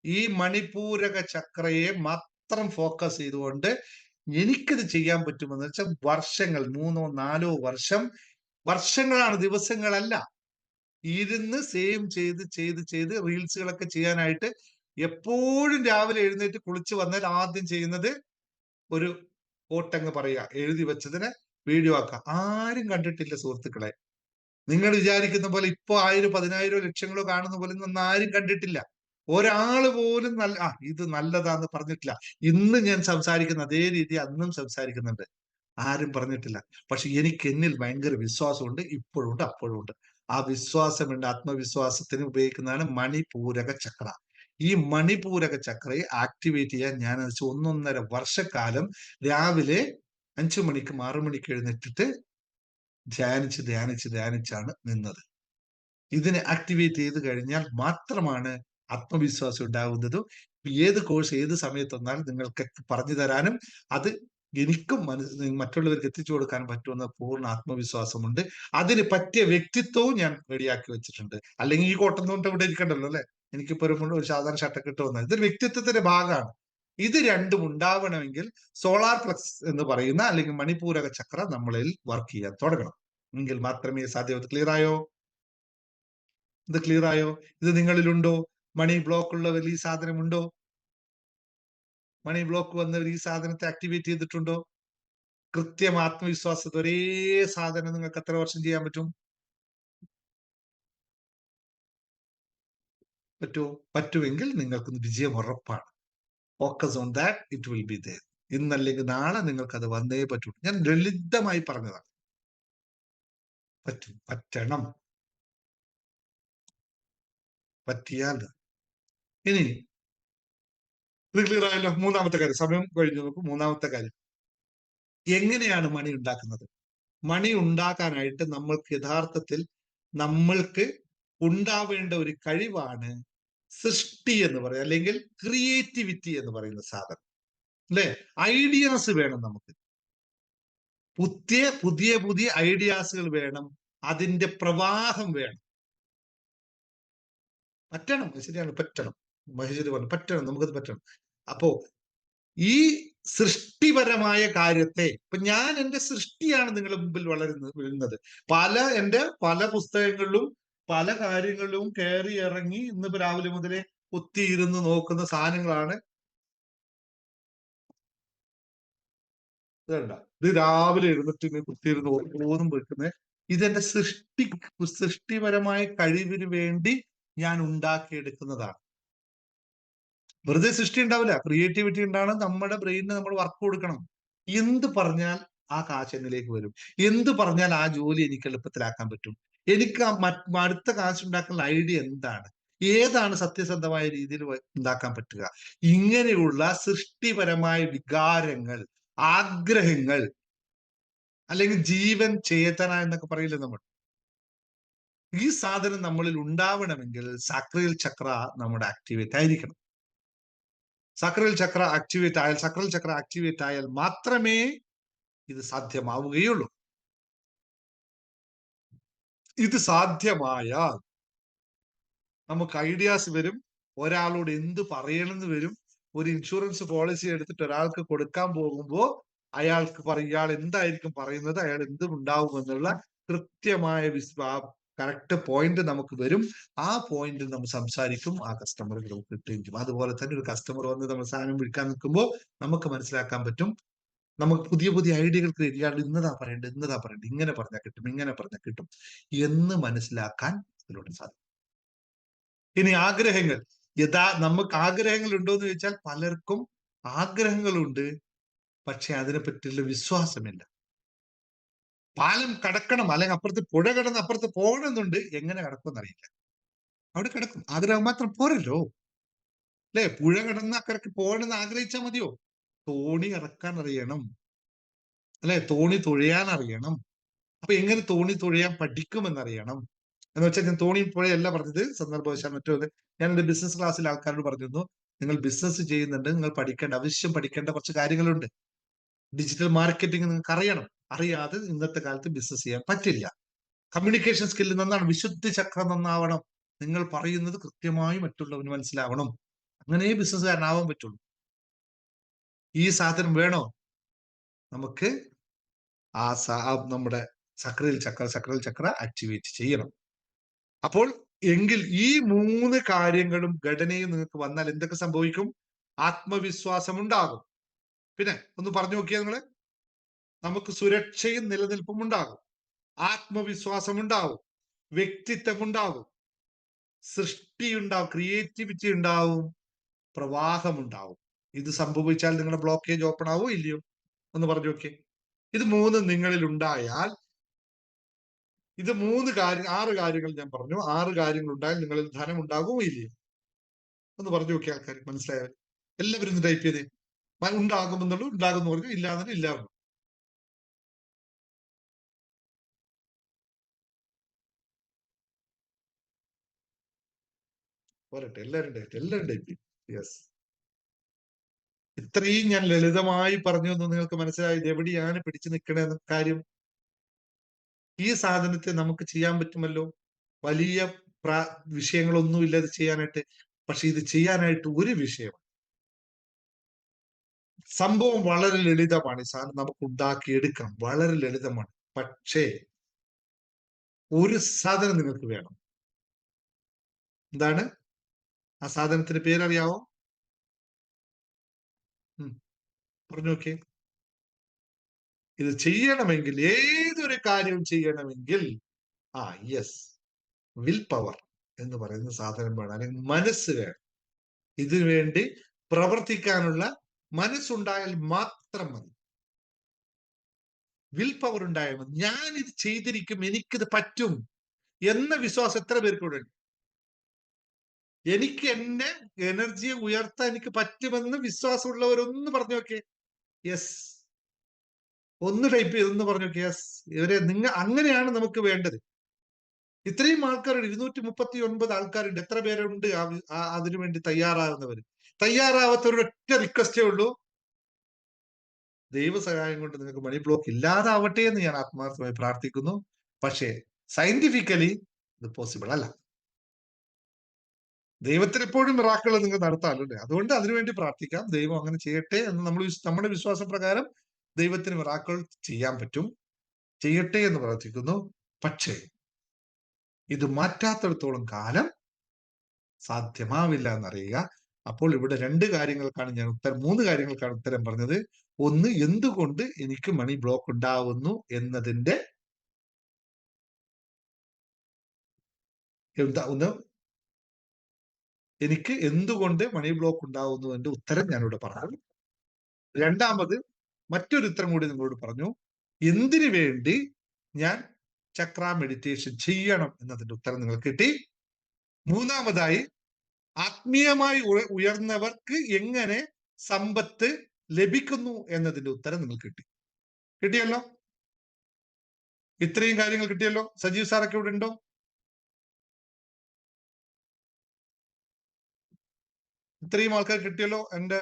ഈ മണിപൂരക ചക്രയെ മാത്രം ഫോക്കസ് ചെയ്തുകൊണ്ട് എനിക്കിത് ചെയ്യാൻ പറ്റുമെന്ന് വെച്ചാൽ വർഷങ്ങൾ, 3-4 വർഷങ്ങളാണ്, ദിവസങ്ങളല്ല. ഇരുന്ന് സെയിം ചെയ്ത് റീൽസുകളൊക്കെ ചെയ്യാനായിട്ട് എപ്പോഴും രാവിലെ എഴുന്നേറ്റ് കുളിച്ച് വന്നാൽ ആദ്യം ചെയ്യുന്നത് ഒരു കോട്ടങ്ങ് പറയുക, എഴുതി വെച്ചതിനെ വീഡിയോ ആക്കുക. ആരും കണ്ടിട്ടില്ല സുഹൃത്തുക്കളെ. നിങ്ങൾ വിചാരിക്കുന്ന പോലെ ഇപ്പൊ 1000-10,000 ലക്ഷങ്ങളോ കാണുന്ന പോലെ ഒന്നും ആരും കണ്ടിട്ടില്ല. ഒരാള് പോലും ഇത് നല്ലതാന്ന് പറഞ്ഞിട്ടില്ല. ഇന്ന് ഞാൻ സംസാരിക്കുന്ന അതേ രീതി അന്നും സംസാരിക്കുന്നുണ്ട്. ആരും പറഞ്ഞിട്ടില്ല. പക്ഷെ എനിക്ക് എന്നിൽ ഭയങ്കര വിശ്വാസമുണ്ട്. ഇപ്പോഴും ഉണ്ട്, അപ്പോഴും ഉണ്ട്. ആ വിശ്വാസമുണ്ട്. ആത്മവിശ്വാസത്തിന് ഉപയോഗിക്കുന്നതാണ് മണിപൂരക ചക്ര. ഈ മണിപൂരക ചക്രയെ ആക്ടിവേറ്റ് ചെയ്യാൻ ഞാൻ 1.5 വർഷക്കാലം രാവിലെ 5 മണിക്കും 6 മണിക്ക് എഴുന്നേറ്റിട്ട് ധ്യാനിച്ചാണ് നിന്നത്. ഇതിനെ ആക്ടിവേറ്റ് ചെയ്ത് കഴിഞ്ഞാൽ മാത്രമാണ് ആത്മവിശ്വാസം ഉണ്ടാകുന്നതും. ഏത് കോഴ്സ് ഏത് സമയത്ത് വന്നാലും നിങ്ങൾക്ക് പറഞ്ഞു തരാനും അത് എനിക്കും മറ്റുള്ളവർക്ക് എത്തിച്ചു കൊടുക്കാൻ പറ്റുമെന്ന പൂർണ്ണ ആത്മവിശ്വാസമുണ്ട്. അതിന് പറ്റിയ വ്യക്തിത്വവും ഞാൻ റെഡിയാക്കി വെച്ചിട്ടുണ്ട്. അല്ലെങ്കിൽ ഈ കോട്ടം കൊണ്ട് ഇവിടെ ഇരിക്കണ്ടല്ലോ അല്ലെ. എനിക്കിപ്പോ ഒരു സാധാരണ ഷർട്ടൊക്കെ ഇട്ട് വന്നത് ഇതൊരു വ്യക്തിത്വത്തിന്റെ ഭാഗമാണ്. ഇത് രണ്ടും ഉണ്ടാവണമെങ്കിൽ സോളാർ പ്ലക്സ് എന്ന് പറയുന്ന അല്ലെങ്കിൽ മണിപൂരക ചക്ര നമ്മളിൽ വർക്ക് ചെയ്യാൻ തുടങ്ങണം. എങ്കിൽ മാത്രമേ സാധ്യത. ക്ലിയർ ആയോ? ഇത് ക്ലിയർ ആയോ? ഇത് നിങ്ങളിലുണ്ടോ? മണി ബ്ലോക്ക് ഉള്ളവർ ഈ സാധനം ഉണ്ടോ? മണി ബ്ലോക്ക് വന്നവർ ഈ സാധനത്തെ ആക്ടിവേറ്റ് ചെയ്തിട്ടുണ്ടോ? കൃത്യം ആത്മവിശ്വാസത്തെ ഒരേ സാധനം നിങ്ങൾക്ക് എത്ര വർഷം ചെയ്യാൻ പറ്റും? പറ്റുമോ? പറ്റുമെങ്കിൽ നിങ്ങൾക്ക് വിജയം ഉറപ്പാണ്. Focus on that, it will be there. ഇന്നല്ലെങ്കിൽ നാളെ നിങ്ങൾക്ക് അത് വന്നേ പറ്റൂ. ഞാൻ ലളിതമായി പറഞ്ഞതാണ്. പറ്റണം, പറ്റിയാൽ. ഇനി ഇത് ക്ലിയർ ആയല്ലോ. മൂന്നാമത്തെ കാര്യം, സമയം കഴിഞ്ഞു നോക്കൂ. മൂന്നാമത്തെ കാര്യം, എങ്ങനെയാണ് മണി ഉണ്ടാക്കുന്നത്? മണി ഉണ്ടാക്കാനായിട്ട് നമ്മൾക്ക് യഥാർത്ഥത്തിൽ നമ്മൾക്ക് ഉണ്ടാവേണ്ട ഒരു കഴിവാണ് സൃഷ്ടി എന്ന് പറയുന്നത്, അല്ലെങ്കിൽ ക്രിയേറ്റിവിറ്റി എന്ന് പറയുന്ന സാധനം. അല്ലെ? ഐഡിയാസ് വേണം നമുക്ക്. പുതിയ ഐഡിയാസുകൾ വേണം. അതിന്റെ പ്രവാഹം വേണം. പറ്റണം, ശരിയാണ്, പറ്റണം. മഹേശ്വരി പറഞ്ഞു പറ്റണം, നമുക്കത് പറ്റണം. അപ്പോ ഈ സൃഷ്ടിപരമായ കാര്യത്തെ, ഇപ്പൊ ഞാൻ എന്റെ സൃഷ്ടിയാണ് നിങ്ങളുടെ മുമ്പിൽ വരുന്നത്. എന്റെ പല പുസ്തകങ്ങളിലും പല കാര്യങ്ങളിലും കയറി ഇറങ്ങി ഇന്നിപ്പോ രാവിലെ മുതലേ കുത്തിയിരുന്ന് നോക്കുന്ന സാധനങ്ങളാണ്. ഇതണ്ട, ഇത് രാവിലെ എഴുന്നിട്ട് ഇങ്ങനെ കുത്തിയിരുന്ന് ഓരോന്നും വെക്കുന്നത്. ഇതെന്റെ സൃഷ്ടിപരമായ കഴിവിന് വേണ്ടി ഞാൻ ഉണ്ടാക്കിയെടുക്കുന്നതാണ്. വെറുതെ സൃഷ്ടി ഉണ്ടാവില്ല, ക്രിയേറ്റിവിറ്റി ഉണ്ടാവണം. നമ്മുടെ ബ്രെയിനിന് നമ്മൾ വർക്ക് കൊടുക്കണം. എന്ത് പറഞ്ഞാൽ ആ കാശ് എന്നിലേക്ക് വരും, എന്ത് പറഞ്ഞാൽ ആ ജോലി എനിക്ക് എളുപ്പത്തിലാക്കാൻ പറ്റും, എനിക്ക് അടുത്ത കാശ് ഉണ്ടാക്കുന്ന ഐഡിയ എന്താണ്, ഏതാണ് സത്യസന്ധമായ രീതിയിൽ ഉണ്ടാക്കാൻ പറ്റുക, ഇങ്ങനെയുള്ള സൃഷ്ടിപരമായ വികാരങ്ങൾ, ആഗ്രഹങ്ങൾ, അല്ലെങ്കിൽ ജീവൻ ചേതന എന്നൊക്കെ പറയില്ലേ നമ്മൾ, ഈ സാധനം നമ്മളിൽ ഉണ്ടാവണമെങ്കിൽ സാക്രൽ ചക്ര നമ്മുടെ ആക്ടിവേറ്റ് ആയിരിക്കണം. സക്രൽ ചക്ര ആക്ടിവേറ്റ് ആയാൽ മാത്രമേ ഇത് സാധ്യമാവുകയുള്ളൂ. ഇത് സാധ്യമായാൽ നമുക്ക് ഐഡിയാസ് വരും, ഒരാളോട് എന്ത് പറയണമെന്ന് വരും. ഒരു ഇൻഷുറൻസ് പോളിസി എടുത്തിട്ട് ഒരാൾക്ക് കൊടുക്കാൻ പോകുമ്പോൾ അയാൾക്ക് ഇയാൾ എന്തായിരിക്കും പറയുന്നത്, അയാൾ എന്തും ഉണ്ടാവുമെന്നുള്ള കൃത്യമായ കറക്റ്റ് പോയിന്റ് നമുക്ക് വരും. ആ പോയിന്റിൽ നമ്മൾ സംസാരിക്കും, ആ കസ്റ്റമർ നമുക്ക് കിട്ടുകയും ചെയ്യും. അതുപോലെ തന്നെ ഒരു കസ്റ്റമർ വന്ന് നമ്മൾ സാധനം വിൽക്കാൻ നിൽക്കുമ്പോൾ നമുക്ക് മനസ്സിലാക്കാൻ പറ്റും, നമുക്ക് പുതിയ പുതിയ ഐഡിയകൾ ക്രിയേറ്റ് ചെയ്യാൻ, ഇന്നതാ പറയേണ്ടത്, ഇങ്ങനെ പറഞ്ഞാൽ കിട്ടും, ഇങ്ങനെ പറഞ്ഞാൽ കിട്ടും എന്ന് മനസ്സിലാക്കാൻ ഇതിലൂടെ സാധിക്കും. ഇനി ആഗ്രഹങ്ങൾ, നമുക്ക് ആഗ്രഹങ്ങൾ ഉണ്ടോ എന്ന് ചോദിച്ചാൽ പലർക്കും ആഗ്രഹങ്ങളുണ്ട്, പക്ഷെ അതിനെ പറ്റിയുള്ള വിശ്വാസമില്ല. പാലം കടക്കണം, അല്ലെങ്കിൽ അപ്പുറത്ത് പുഴ കടന്ന് അപ്പുറത്ത് പോകണമെന്നുണ്ട്, എങ്ങനെ കടക്കുമെന്ന് അറിയില്ല. അവിടെ കിടക്കും, ആഗ്രഹം മാത്രം പോരല്ലോ, അല്ലെ? പുഴ കടന്ന് അക്കരക്ക് പോകണമെന്ന് ആഗ്രഹിച്ചാൽ മതിയോ? തോണി ഇറക്കാൻ അറിയണം, അല്ലെ? തോണി തുഴയാൻ അറിയണം. അപ്പൊ എങ്ങനെ തോണി തുഴയാൻ പഠിക്കുമെന്നറിയണം. എന്ന് വെച്ചാൽ ഞാൻ തോണി പുഴയല്ല പറഞ്ഞത്, സന്ദർഭവശാൽ മറ്റൊരു, ഞാൻ എന്റെ ബിസിനസ് ക്ലാസ്സിൽ ആൾക്കാരോട് പറഞ്ഞിരുന്നു, നിങ്ങൾ ബിസിനസ് ചെയ്യുന്നുണ്ട്, നിങ്ങൾ പഠിക്കേണ്ട കുറച്ച് കാര്യങ്ങളുണ്ട്. ഡിജിറ്റൽ മാർക്കറ്റിംഗ് നിങ്ങൾക്ക് അറിയണം. അറിയാതെ ഇന്നത്തെ കാലത്ത് ബിസിനസ് ചെയ്യാൻ പറ്റില്ല. കമ്മ്യൂണിക്കേഷൻ സ്കില്ല് നന്നാണ്, വിശുദ്ധി ചക്രം നന്നാവണം, നിങ്ങൾ പറയുന്നത് കൃത്യമായി മറ്റുള്ളവന് മനസ്സിലാവണം. അങ്ങനെ ബിസിനസ്സുകാരനാവാൻ പറ്റുള്ളൂ. ഈ സാധനം വേണോ? നമുക്ക് നമ്മുടെ സക്രൽ ചക്ര ആക്ടിവേറ്റ് ചെയ്യണം. അപ്പോൾ എങ്കിൽ ഈ 3 കാര്യങ്ങളും ഘടനയും നിങ്ങൾക്ക് വന്നാൽ എന്തൊക്കെ സംഭവിക്കും? ആത്മവിശ്വാസം ഉണ്ടാകും. പിന്നെ ഒന്ന് പറഞ്ഞു നോക്കിയാൽ നിങ്ങള്, നമുക്ക് സുരക്ഷയും നിലനിൽപ്പും ഉണ്ടാകും, ആത്മവിശ്വാസം ഉണ്ടാവും, വ്യക്തിത്വം ഉണ്ടാവും, സൃഷ്ടി ഉണ്ടാവും, ക്രിയേറ്റിവിറ്റി ഉണ്ടാവും, പ്രവാഹം ഉണ്ടാവും. ഇത് സംഭവിച്ചാൽ നിങ്ങളുടെ ബ്ലോക്കേജ് ഓപ്പൺ ആവോ ഇല്ലയോ? ഒന്ന് പറഞ്ഞു നോക്കിയേ. ഇത് 3 നിങ്ങളിൽ ഉണ്ടായാൽ, ഇത് 6 കാര്യങ്ങൾ ഞാൻ പറഞ്ഞു, 6 കാര്യങ്ങൾ ഉണ്ടായാൽ നിങ്ങളിൽ ധനം ഉണ്ടാകുമോ ഇല്ലയോ? ഒന്ന് പറഞ്ഞു നോക്കിയ ആൾക്കാർ, മനസ്സിലായവർ എല്ലാവരും ഒന്ന് ടൈപ്പ് ചെയ്തേ. ഉണ്ടാകുമെന്നുള്ളൂ, ഉണ്ടാകുമെന്ന് പറഞ്ഞു, ഇല്ലാതെ ഇല്ല. പോരട്ടെ, എല്ലാവരും ടൈപ്പ് ചെയ്യും. യെസ്, ഇത്രയും ഞാൻ ലളിതമായി പറഞ്ഞു എന്ന് നിങ്ങൾക്ക് മനസ്സിലായത് എവിടെയാണ് പിടിച്ചു നിൽക്കണെന്ന കാര്യം. ഈ സാധനത്തെ നമുക്ക് ചെയ്യാൻ പറ്റുമല്ലോ, വലിയ വിഷയങ്ങളൊന്നും ഇത് ചെയ്യാനായിട്ട്. പക്ഷെ ഇത് ചെയ്യാനായിട്ട് ഒരു വിഷയം, സംഭവം വളരെ ലളിതമാണ്. ഈ സാധനം നമുക്ക് ഉണ്ടാക്കിയെടുക്കാം, വളരെ ലളിതമാണ്. പക്ഷേ ഒരു സാധനം നിങ്ങൾക്ക് വേണം. എന്താണ് ആ സാധനത്തിന്റെ പേരറിയാവോ? പറഞ്ഞു നോക്കിയേ. ഇത് ചെയ്യണമെങ്കിൽ, ഏതൊരു കാര്യവും ചെയ്യണമെങ്കിൽ, യെസ്, വിൽ പവർ എന്ന് പറയുന്ന സാധനം വേണം, അല്ലെങ്കിൽ മനസ്സ് വേണം. ഇതിനു വേണ്ടി പ്രവർത്തിക്കാനുള്ള മനസ്സുണ്ടായാൽ മാത്രം മതി. വിൽ പവർ ഉണ്ടായാൽ മതി. ഞാൻ ഇത് ചെയ്തിരിക്കും, എനിക്കിത് പറ്റും എന്ന വിശ്വാസം എത്ര പേർക്കൂടെ ഉണ്ട്? എനിക്ക് എന്നെ എനർജിയെ ഉയർത്താൻ എനിക്ക് പറ്റുമെന്ന് വിശ്വാസമുള്ളവരൊന്ന് പറഞ്ഞു നോക്കിയേ. യെസ്, ഒന്ന് ടൈപ്പ് ചെയ്ത് ഒന്ന് പറഞ്ഞു നോക്കിയേ. യെസ്, അങ്ങനെയാണ് നമുക്ക് വേണ്ടത്. ഇത്രയും ആൾക്കാരുണ്ട്, 239 ആൾക്കാരുണ്ട്. എത്ര പേരുണ്ട് അതിനുവേണ്ടി തയ്യാറാകുന്നവർ? തയ്യാറാവാത്തവരൊറ്റ റിക്വസ്റ്റേ ഉള്ളൂ, ദൈവസഹായം കൊണ്ട് നിങ്ങൾക്ക് മണി ബ്ലോക്ക് ഇല്ലാതാവട്ടെ എന്ന് ഞാൻ ആത്മാർത്ഥമായി പ്രാർത്ഥിക്കുന്നു. പക്ഷേ സയന്റിഫിക്കലി ഇത് പോസിബിൾ അല്ല. ദൈവത്തിന് എപ്പോഴും മിറാക്കിൾ നിങ്ങൾ നടത്താമല്ലോ. അതുകൊണ്ട് അതിനുവേണ്ടി പ്രാർത്ഥിക്കാം, ദൈവം അങ്ങനെ ചെയ്യട്ടെ എന്ന് നമ്മൾ നമ്മുടെ വിശ്വാസപ്രകാരം ദൈവത്തിന് മിറാക്കിൾ ചെയ്യാൻ പറ്റും, ചെയ്യട്ടെ എന്ന് പ്രാർത്ഥിക്കുന്നു. പക്ഷേ ഇത് മാറ്റാത്തിടത്തോളം കാലം സാധ്യമാവില്ല എന്നറിയുക. അപ്പോൾ ഇവിടെ മൂന്ന് കാര്യങ്ങൾക്കാണ് ഉത്തരം പറഞ്ഞത്. ഒന്ന്, എന്തുകൊണ്ട് എനിക്ക് മണി ബ്ലോക്ക് ഉണ്ടാവുന്നു എന്നതിന്റെ ഒന്ന്, എനിക്ക് എന്തുകൊണ്ട് മണി ബ്ലോക്ക് ഉണ്ടാവുന്നതിന്റെ ഉത്തരം ഞാനിവിടെ പറഞ്ഞു. രണ്ടാമത്, മറ്റൊരു ഉത്തരം കൂടി നിങ്ങളോട് പറഞ്ഞു, എന്തിനു വേണ്ടി ഞാൻ ചക്ര മെഡിറ്റേഷൻ ചെയ്യണം എന്നതിന്റെ ഉത്തരം നിങ്ങൾക്ക് കിട്ടി. മൂന്നാമതായി, ആത്മീയമായി ഉയർന്നവർക്ക് എങ്ങനെ സമ്പത്ത് ലഭിക്കുന്നു എന്നതിന്റെ ഉത്തരം നിങ്ങൾക്ക് കിട്ടിയല്ലോ. ഇത്രയും കാര്യങ്ങൾ കിട്ടിയല്ലോ. സജീവ് സാറൊക്കെ ഇവിടെ ഉണ്ടോ? ഇത്രയും ആൾക്കാർ കിട്ടിയല്ലോ. എന്റെ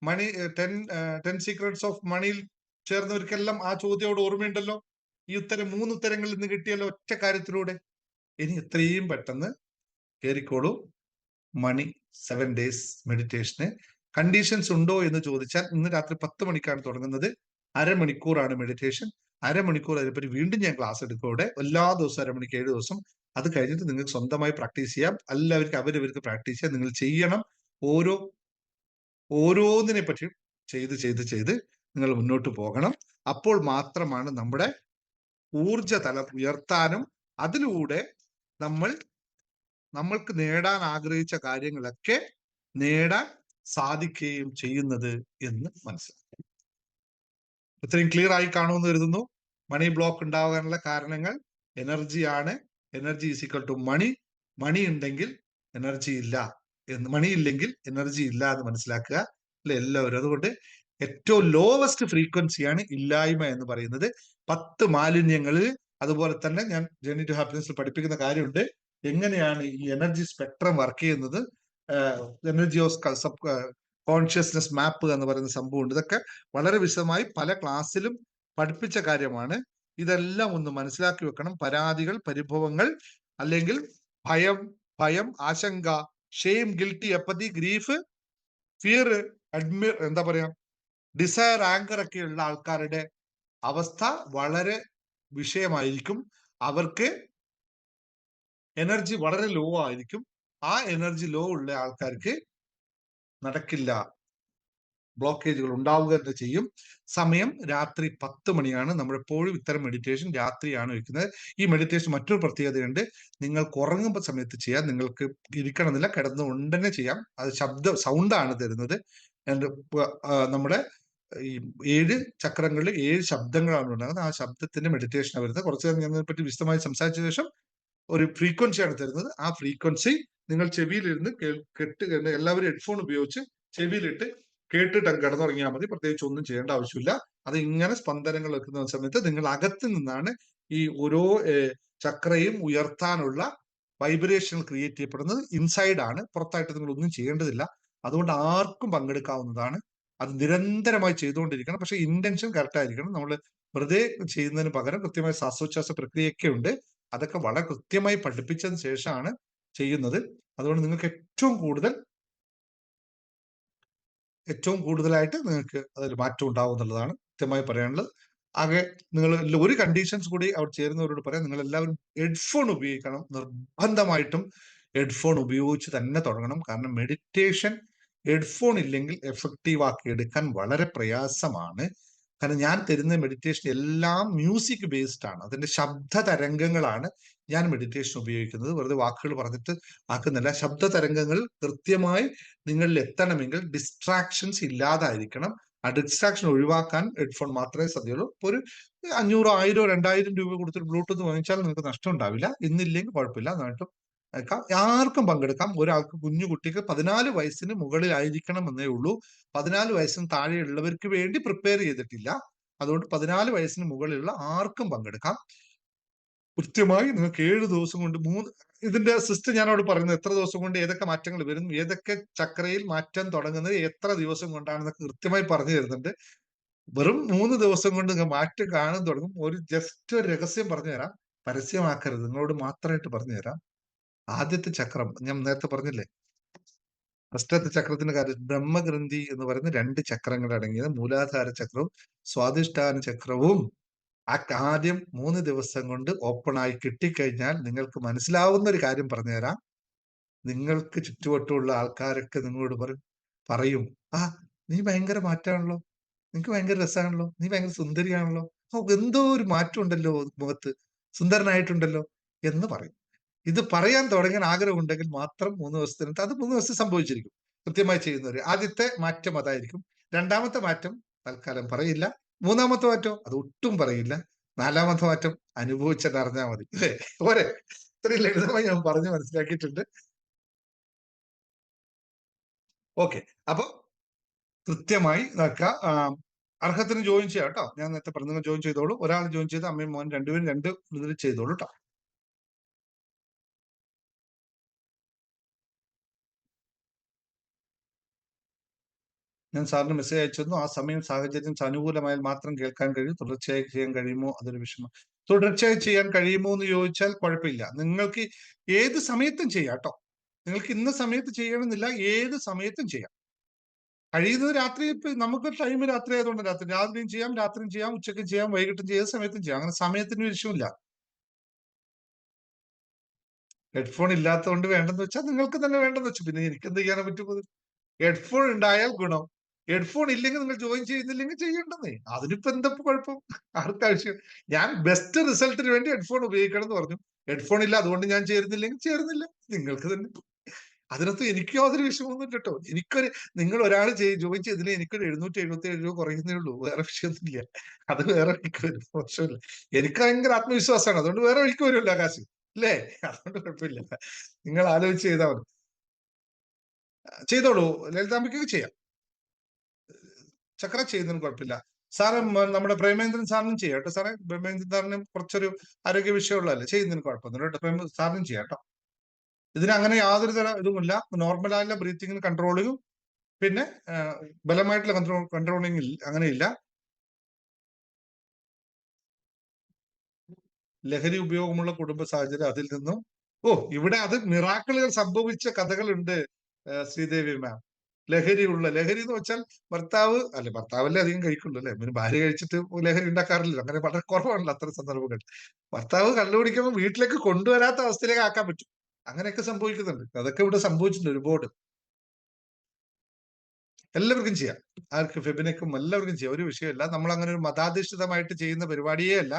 മണി 10 സീക്രട്സ് ഓഫ് മണിയിൽ ചേർന്നവർക്കെല്ലാം ആ ചോദ്യോട് ഓർമ്മയുണ്ടല്ലോ. ഈ മൂന്ന് ഉത്തരങ്ങളിൽ നിന്ന് കിട്ടിയല്ലോ ഒറ്റ കാര്യത്തിലൂടെ. ഇനി എത്രയും പെട്ടെന്ന് കയറിക്കോളൂ മണി 7 days മെഡിറ്റേഷന്. കണ്ടീഷൻസ് ഉണ്ടോ എന്ന് ചോദിച്ചാൽ, ഇന്ന് രാത്രി 10 മണിക്കാണ് തുടങ്ങുന്നത്. അരമണിക്കൂറാണ് മെഡിറ്റേഷൻ. അരമണിക്കൂർ അതിനെപ്പറ്റി വീണ്ടും ഞാൻ ക്ലാസ് എടുക്കും ഇവിടെ. എല്ലാ ദിവസവും അരമണിക്ക് 7 ദിവസം. അത് കഴിഞ്ഞിട്ട് നിങ്ങൾക്ക് സ്വന്തമായി പ്രാക്ടീസ് ചെയ്യാം. എല്ലാവർക്കും അവരവർക്ക് പ്രാക്ടീസ് ചെയ്യാം. നിങ്ങൾ ചെയ്യണം. ഓരോന്നിനെ പറ്റിയും ചെയ്ത് നിങ്ങൾ മുന്നോട്ട് പോകണം. അപ്പോൾ മാത്രമാണ് നമ്മുടെ ഊർജതലം ഉയർത്താനും അതിലൂടെ നമ്മൾക്ക് നേടാൻ ആഗ്രഹിച്ച കാര്യങ്ങളൊക്കെ നേടാൻ സാധിക്കുകയും ചെയ്യുന്നത് എന്ന് മനസ്സിലാക്കി. ഇത്രയും ക്ലിയർ ആയി കാണുമെന്ന് കരുതുന്നു. മണി ബ്ലോക്ക് ഉണ്ടാകാനുള്ള കാരണങ്ങൾ എനർജിയാണ്. Energy is equal to money. Money ഉണ്ടെങ്കിൽ എനർജി ഇല്ല മണി ഇല്ലെങ്കിൽ എനർജി ഇല്ല എന്ന് മനസ്സിലാക്കുക അല്ലെ എല്ലാവരും. അതുകൊണ്ട് ഏറ്റവും ലോവസ്റ്റ് ഫ്രീക്വൻസിയാണ് ഇല്ലായ്മ എന്ന് പറയുന്നത്. 10 മാലിന്യങ്ങളിൽ, അതുപോലെ തന്നെ ഞാൻ ജേർണി ടു ഹാപ്പിനെസ്സിൽ പഠിപ്പിക്കുന്ന കാര്യമുണ്ട്, എങ്ങനെയാണ് ഈ എനർജി സ്പെക്ട്രം വർക്ക് ചെയ്യുന്നത്. എനർജി ഓഫ് സബ് കോൺഷ്യസ്നെസ് മാപ്പ് എന്ന് പറയുന്ന സംഭവമുണ്ട്. ഇതൊക്കെ വളരെ വിശദമായി പല ക്ലാസ്സിലും പഠിപ്പിച്ച കാര്യമാണ്. ഇതെല്ലാം ഒന്ന് മനസ്സിലാക്കി വെക്കണം. പരാതികൾ, പരിഭവങ്ങൾ, അല്ലെങ്കിൽ ഭയം, ആശങ്ക, shame, guilty, apathy, grief, fear, എന്താ പറയാ, ഡിസയർ, ആങ്കർ ഒക്കെയുള്ള ആൾക്കാരുടെ അവസ്ഥ വളരെ വിഷയമായിരിക്കും. അവർക്ക് എനർജി വളരെ ലോ ആയിരിക്കും. ആ എനർജി ലോ ഉള്ള ആൾക്കാർക്ക് നടക്കില്ല, ബ്ലോക്കേജുകൾ ഉണ്ടാവുക തന്നെ ചെയ്യും. സമയം രാത്രി 10 മണിയാണ്. നമ്മളെപ്പോഴും ഇത്തരം മെഡിറ്റേഷൻ രാത്രിയാണ് വെക്കുന്നത്. ഈ മെഡിറ്റേഷൻ മറ്റൊരു പ്രത്യേകതയുണ്ട്, നിങ്ങൾക്ക് ഉറങ്ങുമ്പോൾ സമയത്ത് ചെയ്യാം. നിങ്ങൾക്ക് ഇരിക്കണമെന്നില്ല, കിടന്ന് ഉടനെ ചെയ്യാം. അത് സൗണ്ടാണ് തരുന്നത്. നമ്മുടെ ഈ 7 ചക്രങ്ങളിൽ 7 ശബ്ദങ്ങളാണ് ഉണ്ടാകുന്നത്. ആ ശബ്ദത്തിന്റെ മെഡിറ്റേഷനാണ് വരുന്നത്. കുറച്ച് നേരം ഞാൻ അതിനെപ്പറ്റി വിശദമായി സംസാരിച്ച ശേഷം ഒരു ഫ്രീക്വൻസിയാണ് തരുന്നത്. ആ ഫ്രീക്വൻസി നിങ്ങൾ ചെവിയിലിരുന്ന് എല്ലാവരും ഹെഡ്ഫോൺ ഉപയോഗിച്ച് ചെവിയിലിട്ട് കേട്ടിട്ട് കിടന്നുറങ്ങിയാൽ മതി. പ്രത്യേകിച്ച് ഒന്നും ചെയ്യേണ്ട ആവശ്യമില്ല. അത് ഇങ്ങനെ സ്പന്ദനങ്ങൾ വെക്കുന്ന സമയത്ത് നിങ്ങൾ അകത്ത് നിന്നാണ് ഈ ഓരോ ചക്രയും ഉയർത്താനുള്ള വൈബ്രേഷൻ ക്രിയേറ്റ് ചെയ്യപ്പെടുന്നത്. ഇൻസൈഡ് ആണ്, പുറത്തായിട്ട് നിങ്ങൾ ഒന്നും ചെയ്യേണ്ടതില്ല. അതുകൊണ്ട് ആർക്കും പങ്കെടുക്കാവുന്നതാണ്. അത് നിരന്തരമായി ചെയ്തുകൊണ്ടിരിക്കണം. പക്ഷെ ഇന്റൻഷൻ കറക്റ്റ് ആയിരിക്കണം. നമ്മൾ വെറുതെ ചെയ്യുന്നതിന് പകരം കൃത്യമായ ശ്വാസോച്ഛ്വാസ പ്രക്രിയയൊക്കെ ഉണ്ട്. അതൊക്കെ വളരെ കൃത്യമായി പഠിപ്പിച്ചതിന് ശേഷമാണ് ചെയ്യുന്നത്. അതുകൊണ്ട് നിങ്ങൾക്ക് ഏറ്റവും കൂടുതലായിട്ട് നിങ്ങൾക്ക് അതിൽ മാറ്റം ഉണ്ടാവും എന്നുള്ളതാണ് കൃത്യമായി പറയാനുള്ളത്. ആകെ നിങ്ങൾ ഒരു കണ്ടീഷൻസ് കൂടി അവിടെ ചേരുന്നവരോട് പറയാം, നിങ്ങൾ എല്ലാവരും ഹെഡ്ഫോൺ ഉപയോഗിക്കണം. നിർബന്ധമായിട്ടും ഹെഡ്ഫോൺ ഉപയോഗിച്ച് തന്നെ തുടങ്ങണം. കാരണം മെഡിറ്റേഷൻ ഹെഡ്ഫോൺ ഇല്ലെങ്കിൽ എഫക്റ്റീവ് ആക്കി എടുക്കാൻ വളരെ പ്രയാസമാണ്. കാരണം ഞാൻ തരുന്ന മെഡിറ്റേഷൻ എല്ലാം മ്യൂസിക് ബേസ്ഡ് ആണ്. അതിന്റെ ശബ്ദ തരംഗങ്ങളാണ് ഞാൻ മെഡിറ്റേഷൻ ഉപയോഗിക്കുന്നത്. വെറുതെ വാക്കുകൾ പറഞ്ഞിട്ട് ആക്കുന്നില്ല. ശബ്ദ തരംഗങ്ങൾ കൃത്യമായി നിങ്ങളിൽ എത്തണമെങ്കിൽ ഡിസ്ട്രാക്ഷൻസ് ഇല്ലാതായിരിക്കണം. ആ ഡിസ്ട്രാക്ഷൻ ഒഴിവാക്കാൻ ഹെഡ്ഫോൺ മാത്രമേ സാധ്യമുള്ളൂ. ഇപ്പോൾ ഒരു 500, 1000, 2000 രൂപ കൊടുത്തിട്ട് ബ്ലൂടൂത്ത് വാങ്ങിച്ചാൽ നിങ്ങൾക്ക് നഷ്ടം ഉണ്ടാവില്ല. ഇന്നില്ലെങ്കിൽ കുഴപ്പമില്ല, നന്നായിട്ടും ആർക്കും പങ്കെടുക്കാം. ഒരാൾക്ക്, കുഞ്ഞു കുട്ടിക്ക് 14 വയസ്സിന് മുകളിലായിരിക്കണം എന്നേ ഉള്ളൂ. 14 വയസ്സിന് താഴെയുള്ളവർക്ക് വേണ്ടി പ്രിപ്പയർ ചെയ്തിട്ടില്ല. അതുകൊണ്ട് 14 വയസ്സിന് മുകളിലുള്ള ആർക്കും പങ്കെടുക്കാം. കൃത്യമായി നിങ്ങൾക്ക് 7 ദിവസം കൊണ്ട് ഇതിന്റെ സിസ്റ്റം ഞാൻ അവിടെ പറയുന്നത്, എത്ര ദിവസം കൊണ്ട് ഏതൊക്കെ മാറ്റങ്ങൾ വരും, ഏതൊക്കെ ചക്രയിൽ മാറ്റം തുടങ്ങുന്നത് എത്ര ദിവസം കൊണ്ടാണെന്നൊക്കെ കൃത്യമായി പറഞ്ഞു തരുന്നുണ്ട്. വെറും 3 ദിവസം കൊണ്ട് നിങ്ങൾ മാറ്റം കാണാൻ തുടങ്ങും. ജസ്റ്റ് ഒരു രഹസ്യം പറഞ്ഞു തരാം, പരസ്യമാക്കരുത്, നിങ്ങളോട് മാത്രമായിട്ട് പറഞ്ഞു തരാം. ആദ്യത്തെ ചക്രം ഞാൻ നേരത്തെ പറഞ്ഞില്ലേ, അഷ്ടത്തെ ചക്രത്തിന്റെ കാര്യം ബ്രഹ്മഗ്രന്ഥി എന്ന് പറയുന്ന 2 ചക്രങ്ങൾ അടങ്ങിയത് മൂലാധാര ചക്രവും സ്വാധിഷ്ഠാന ചക്രവും ആദ്യം 3 ദിവസം കൊണ്ട് ഓപ്പൺ ആയി കിട്ടിക്കഴിഞ്ഞാൽ നിങ്ങൾക്ക് മനസ്സിലാവുന്ന ഒരു കാര്യം പറഞ്ഞുതരാം. നിങ്ങൾക്ക് ചുറ്റുവട്ടമുള്ള ആൾക്കാരൊക്കെ നിങ്ങളോട് പറയും, ആ നീ ഭയങ്കര മാറ്റാണല്ലോ, നിനക്ക് ഭയങ്കര രസമാണല്ലോ, നീ ഭയങ്കര സുന്ദരിയാണല്ലോ, ഓ എന്തോ ഒരു മാറ്റം ഉണ്ടല്ലോ മുഖത്ത്, സുന്ദരനായിട്ടുണ്ടല്ലോ എന്ന് പറയും. ഇത് പറയാൻ തുടങ്ങാൻ ആഗ്രഹമുണ്ടെങ്കിൽ മാത്രം 3 ദിവസത്തിനകത്ത് അത് 3 ദിവസം സംഭവിച്ചിരിക്കും. കൃത്യമായി ചെയ്യുന്നവര് ആദ്യത്തെ മാറ്റം അതായിരിക്കും. രണ്ടാമത്തെ മാറ്റം തൽക്കാലം പറയില്ല. മൂന്നാമത്തെ മാറ്റം അത് ഒട്ടും പറയില്ല. നാലാമത്തെ മാറ്റം അനുഭവിച്ചറിഞ്ഞാൽ മതി. അല്ലേ? പോരെ? ഇത്രയും ലളിതമായി ഞാൻ പറഞ്ഞു മനസ്സിലാക്കിയിട്ടുണ്ട്. ഓക്കെ. അപ്പൊ കൃത്യമായി നോക്കുക. അർഹത്തിന് ജോയിൻ ചെയ്യാം കേട്ടോ. ഞാൻ നേരത്തെ പറഞ്ഞു ജോയിൻ ചെയ്തോളൂ. ഒരാൾ ജോയിൻ ചെയ്ത് അമ്മയും മോൻ രണ്ടുപേരും 2 ഇതിൽ ചെയ്തോളൂ കേട്ടോ. ഞാൻ സാറിന് മെസ്സേജ് അയച്ചിരുന്നു. ആ സമയം സാഹചര്യം അനുകൂലമായാൽ മാത്രം കേൾക്കാൻ കഴിയും. തുടർച്ചയായി ചെയ്യാൻ കഴിയുമോ അതൊരു വിഷമം. തുടർച്ചയായി ചെയ്യാൻ കഴിയുമോ എന്ന് ചോദിച്ചാൽ കുഴപ്പമില്ല. നിങ്ങൾക്ക് ഏത് സമയത്തും ചെയ്യാം കേട്ടോ. നിങ്ങൾക്ക് ഇന്ന സമയത്ത് ചെയ്യണമെന്നില്ല, ഏത് സമയത്തും ചെയ്യാം. കഴിയുന്നത് രാത്രി. ഇപ്പൊ നമുക്ക് ടൈം രാത്രി ആയതുകൊണ്ട് രാവിലെയും ചെയ്യാം, രാത്രിയും ചെയ്യാം, ഉച്ചയ്ക്കും ചെയ്യാം, വൈകിട്ടും ചെയ്യാം, ഏത് സമയത്തും ചെയ്യാം. അങ്ങനെ സമയത്തിന് വിഷയമില്ല. ഹെഡ്ഫോൺ ഇല്ലാത്തതുകൊണ്ട് വേണ്ടെന്ന് വെച്ചാൽ നിങ്ങൾക്ക് തന്നെ വേണ്ടെന്ന് വെച്ചു. പിന്നെ എനിക്ക് എന്ത് ചെയ്യാനേ പറ്റും? ഹെഡ്ഫോൺ ഉണ്ടായാൽ ഗുണം. ഹെഡ്ഫോൺ ഇല്ലെങ്കിൽ നിങ്ങൾ ജോയിൻ ചെയ്യുന്നില്ലെങ്കിൽ ചെയ്യണ്ടെന്നേ. അതിനിപ്പോ എന്താ കുഴപ്പം? ആർക്കാവശ്യം? ഞാൻ ബെസ്റ്റ് റിസൾട്ടിന് വേണ്ടി ഹെഡ്ഫോൺ ഉപയോഗിക്കണം എന്ന് പറഞ്ഞു. ഹെഡ്ഫോൺ ഇല്ല, അതുകൊണ്ട് ഞാൻ ചേരുന്നില്ലെങ്കിൽ ചേരുന്നില്ല. നിങ്ങൾക്ക് തന്നെ. അതിനകത്ത് എനിക്ക് യാതൊരു വിഷമമൊന്നും കേട്ടോ. നിങ്ങൾ ഒരാൾ ജോയിൻ ചെയ്തില്ല, എനിക്കൊരു 777 രൂപ കുറയുന്നേ ഉള്ളൂ. വേറെ വിഷയമൊന്നുമില്ല. അത് വേറെ വഴിക്ക് വരും, മോശമില്ല. എനിക്ക് ഭയങ്കര ആത്മവിശ്വാസമാണ്, അതുകൊണ്ട് വേറെ വഴിക്ക് വരുമല്ലോ ആകാശ്. അല്ലേ? അതുകൊണ്ട് കുഴപ്പമില്ല. നിങ്ങൾ ആലോചിച്ച് ചെയ്താൽ മതി. ചെയ്തോളൂ, ലളിതാംബിക്ക് ചെയ്യാം. ചക്ര ചെയ്യുന്നതിന് കുഴപ്പമില്ല. സാറ് നമ്മുടെ പ്രേമേന്ദ്രൻ സാറിനും ചെയ്യാം കേട്ടോ. സാറേ, പ്രേമേന്ദ്രൻ സാറിനും കുറച്ചൊരു ആരോഗ്യ വിഷയമുള്ളതല്ലേ, ചെയ്യുന്നതിന് കുഴപ്പമൊന്നുമില്ല കേട്ടോ. സാറിനും ചെയ്യാം കേട്ടോ. ഇതിന് അങ്ങനെ യാതൊരു തര ഇതുമില്ല. നോർമലായുള്ള ബ്രീത്തിങ്ങിന് കൺട്രോളിങ്ങും പിന്നെ ബലമായിട്ടുള്ള കൺട്രോളിങ് അങ്ങനെയില്ല. ലഹരി ഉപയോഗമുള്ള കുടുംബ സാഹചര്യം, അതിൽ നിന്നും ഇവിടെ അത് മിറാക്കിളുകൾ സംഭവിച്ച കഥകളുണ്ട്. ശ്രീദേവി മാം, ലഹരി എന്ന് വെച്ചാൽ ഭർത്താവല്ലേ അധികം കഴിക്കുള്ളൂ അല്ലെ. പിന്നെ ഭാര്യ കഴിച്ചിട്ട് ലഹരി ഉണ്ടാക്കാറില്ലല്ലോ, അങ്ങനെ വളരെ കുറവാണല്ലോ അത്തരം സന്ദർഭങ്ങൾ. ഭർത്താവ് കണ്ടുപിടിക്കുമ്പോൾ വീട്ടിലേക്ക് കൊണ്ടുവരാത്ത അവസ്ഥയിലേക്ക് ആക്കാൻ പറ്റും. അങ്ങനെയൊക്കെ സംഭവിക്കുന്നുണ്ട്. അതൊക്കെ ഇവിടെ സംഭവിച്ചിട്ടുണ്ട് ഒരുപാട്. എല്ലാവർക്കും ചെയ്യാം. ആർക്ക് ഫെബിനക്കും എല്ലാവർക്കും ചെയ്യാം, ഒരു വിഷയമില്ല. നമ്മൾ അങ്ങനെ ഒരു മതാധിഷ്ഠിതമായിട്ട് ചെയ്യുന്ന പരിപാടിയേ അല്ല.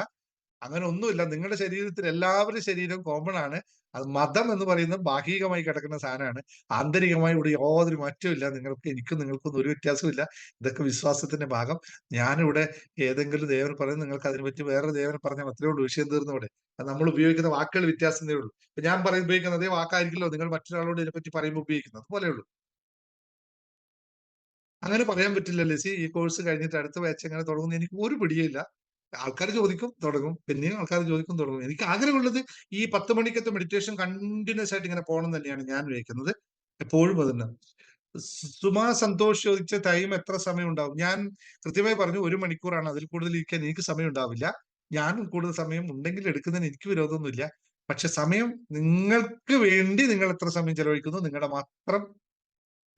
അങ്ങനെ ഒന്നുമില്ല. നിങ്ങളുടെ ശരീരത്തിൽ എല്ലാവരുടെ ശരീരവും കോമൺ ആണ്. അത് മതം എന്ന് പറയുന്നത് ഭാഗികമായി കിടക്കുന്ന സാധനമാണ്. ആന്തരികമായി ഇവിടെ യാതൊരു മാറ്റവും ഇല്ല. നിങ്ങൾക്കൊന്നും ഒരു വ്യത്യാസവും ഇല്ല. ഇതൊക്കെ വിശ്വാസത്തിന്റെ ഭാഗം. ഞാനിവിടെ ഏതെങ്കിലും ദേവൻ പറയുന്നത് നിങ്ങൾക്ക് അതിനെ പറ്റി വേറെ ദേവൻ പറഞ്ഞാൽ അത്രേ ഉള്ളൂ, വിഷയം തീർന്നു ഇവിടെ. അത് നമ്മൾ ഉപയോഗിക്കുന്ന വാക്കുകൾ വ്യത്യാസമേ ഉള്ളൂ. ഇപ്പൊ ഞാൻ ഉപയോഗിക്കുന്ന അതേ വാക്കായിരിക്കില്ലോ നിങ്ങൾ മറ്റൊരാളോട് ഇതിനെപ്പറ്റി പറയുമ്പോൾ ഉപയോഗിക്കുന്നത്, പോലെ ഉള്ളൂ. അങ്ങനെ പറയാൻ പറ്റില്ല ലെസി. ഈ കോഴ്സ് കഴിഞ്ഞിട്ട് അടുത്ത ബാച്ച് എങ്ങനെ തുടങ്ങുന്നു എനിക്ക് ഒരു പിടിയില്ല. ആൾക്കാർ ചോദിക്കും, തുടങ്ങും, പിന്നെയും ആൾക്കാർ ചോദിക്കും, തുടങ്ങും. എനിക്ക് ആഗ്രഹമുള്ളത് ഈ 10 മണിക്കത്തെ മെഡിറ്റേഷൻ കണ്ടിന്യൂസ് ആയിട്ട് ഇങ്ങനെ പോകണം തന്നെയാണ് ഞാൻ വിചാരിക്കുന്നത്. എപ്പോഴും അത് തന്നെ. സുമാ സന്തോഷ് ചോദിച്ച ടൈം എത്ര സമയം ഉണ്ടാവും? ഞാൻ കൃത്യമായി പറഞ്ഞു 1 മണിക്കൂറാണ്. അതിൽ കൂടുതൽ ഇരിക്കാൻ എനിക്ക് സമയം ഉണ്ടാവില്ല. ഞാനും കൂടുതൽ സമയം ഉണ്ടെങ്കിൽ എടുക്കുന്നതിന് എനിക്ക് വിരോധമൊന്നുമില്ല. പക്ഷെ സമയം നിങ്ങൾക്ക് വേണ്ടി നിങ്ങൾ എത്ര സമയം ചെലവഴിക്കുന്നു, നിങ്ങളുടെ മാത്രം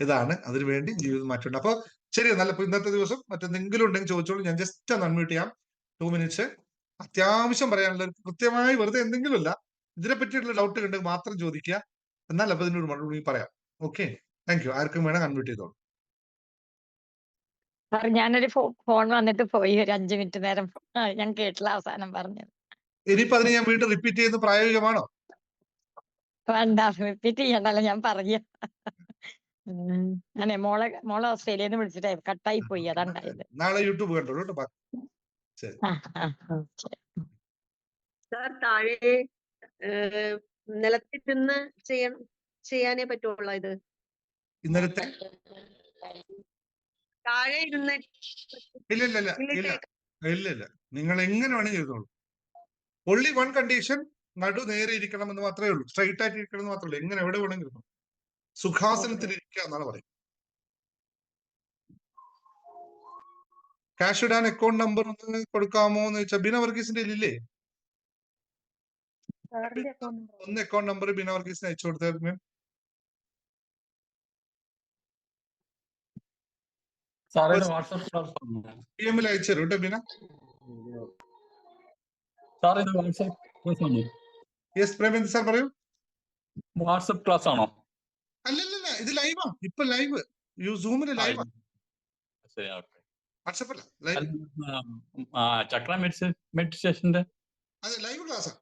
ഇതാണ്. അതിനുവേണ്ടി ജീവിതം മാറ്റുണ്ട്. അപ്പൊ ശരി, നല്ല ഇന്നത്തെ ദിവസം മറ്റെന്തെങ്കിലും ഉണ്ടെങ്കിൽ ചോദിച്ചോളൂ. ഞാൻ ജസ്റ്റ് ഒന്ന് അൺമ്യൂട്ട് ചെയ്യാം. 2 മിനിറ്റ്സ്. അത്യാവശ്യം പറയാനുള്ള കൃത്യമായി വെറുതെ എന്തെങ്കിലും ഇല്ല, ഇതിനെ പറ്റിയിട്ടുള്ള ഡൗട്ട് ഉണ്ടെങ്കിൽ മാത്രം ചോദിക്കുക. എന്നാൽ അപ്പൊ ഇതിനൊരു മറുപടി പറയാം. Okay, thank U. ആർക്കും വേണം അൺമ്യൂട്ട് ചെയ്തോളൂ. ഞാനൊരു ഫോൺ വന്നിട്ട് പോയി ഒരു 5 മിനിറ്റ് നേരം. ഞാൻ കേട്ടില്ല അവസാനം പറഞ്ഞത്. ഇനിയിപ്പോ അതിന് ഞാൻ വീണ്ടും റിപ്പീറ്റ് ചെയ്യുന്നത് പ്രായോഗികമാണോ? വേണ്ട, റിപ്പീറ്റ് ചെയ്യണ്ടല്ലോ, ഞാൻ പറയാ. ഞാനേ മോളെ ഓസ്ട്രേലിയയിൽ നിന്ന് വിളിച്ചിട്ടേ കട്ടായി പോയി, അതുണ്ടായത്. നാളെ യൂട്യൂബ് കണ്ടോളൂ കേട്ടോ. ശരി. സാർ, താഴെ നിലത്തിരുന്ന് ചെയ്യാനേ പറ്റുള്ളൂ ഇത്? ഇന്നലത്തെ താഴെ ഇരുന്ന്? ഇല്ല, നിങ്ങൾ എങ്ങനെ വേണമെങ്കിൽ ചെയ്തോളൂ. ഒൺലി വൺ കണ്ടീഷൻ, നടു നേരെ ഇരിക്കണം എന്ന് മാത്രമേ ഉള്ളൂ. സ്ട്രൈറ്റ് ആയിട്ട് ഇരിക്കണം എന്ന് മാത്രമേ ഉള്ളൂ. എങ്ങനെ എവിടെ വേണമെങ്കിലും സുഖാസനത്തിൽ ഇരിക്കുക എന്നാണ് പറയുന്നത്. ക്യാഷ് ഇടാൻ അക്കൗണ്ട് നമ്പർ ഒന്ന് കൊടുക്കാമോ എന്ന് ചോദിച്ചാൽ ബീന വർഗീസിന്റെ ഇല്ലേ? ഒന്ന് അക്കൗണ്ട് നമ്പർ ബീന വർഗീസിന് അയച്ചു കൊടുത്താൽ സാറേ ഇത് വാട്സപ്പ് ക്ലാസ് ആണോ? PM അയച്ചു തരും കേട്ടോ ബീന. സാർ ഇത് വാട്സപ്പ് ക്ലാസ് ആണോ? യെസ് പ്രേമേന്ദ്ര സാർ പറയൂ. വാട്സപ്പ് ക്ലാസ് ആണോ? അല്ലല്ല, ഇത് ലൈവാ. ഇപ്പൊ ലൈവ് സൂമില് ലൈവാ. ശരി, ഓക്കെ. വാട്സപ്പ് അല്ല, ലൈവ്. ചക്ര മെഡിറ്റേഷന്റെ അതെ, ലൈവ് ക്ലാസ്സാ.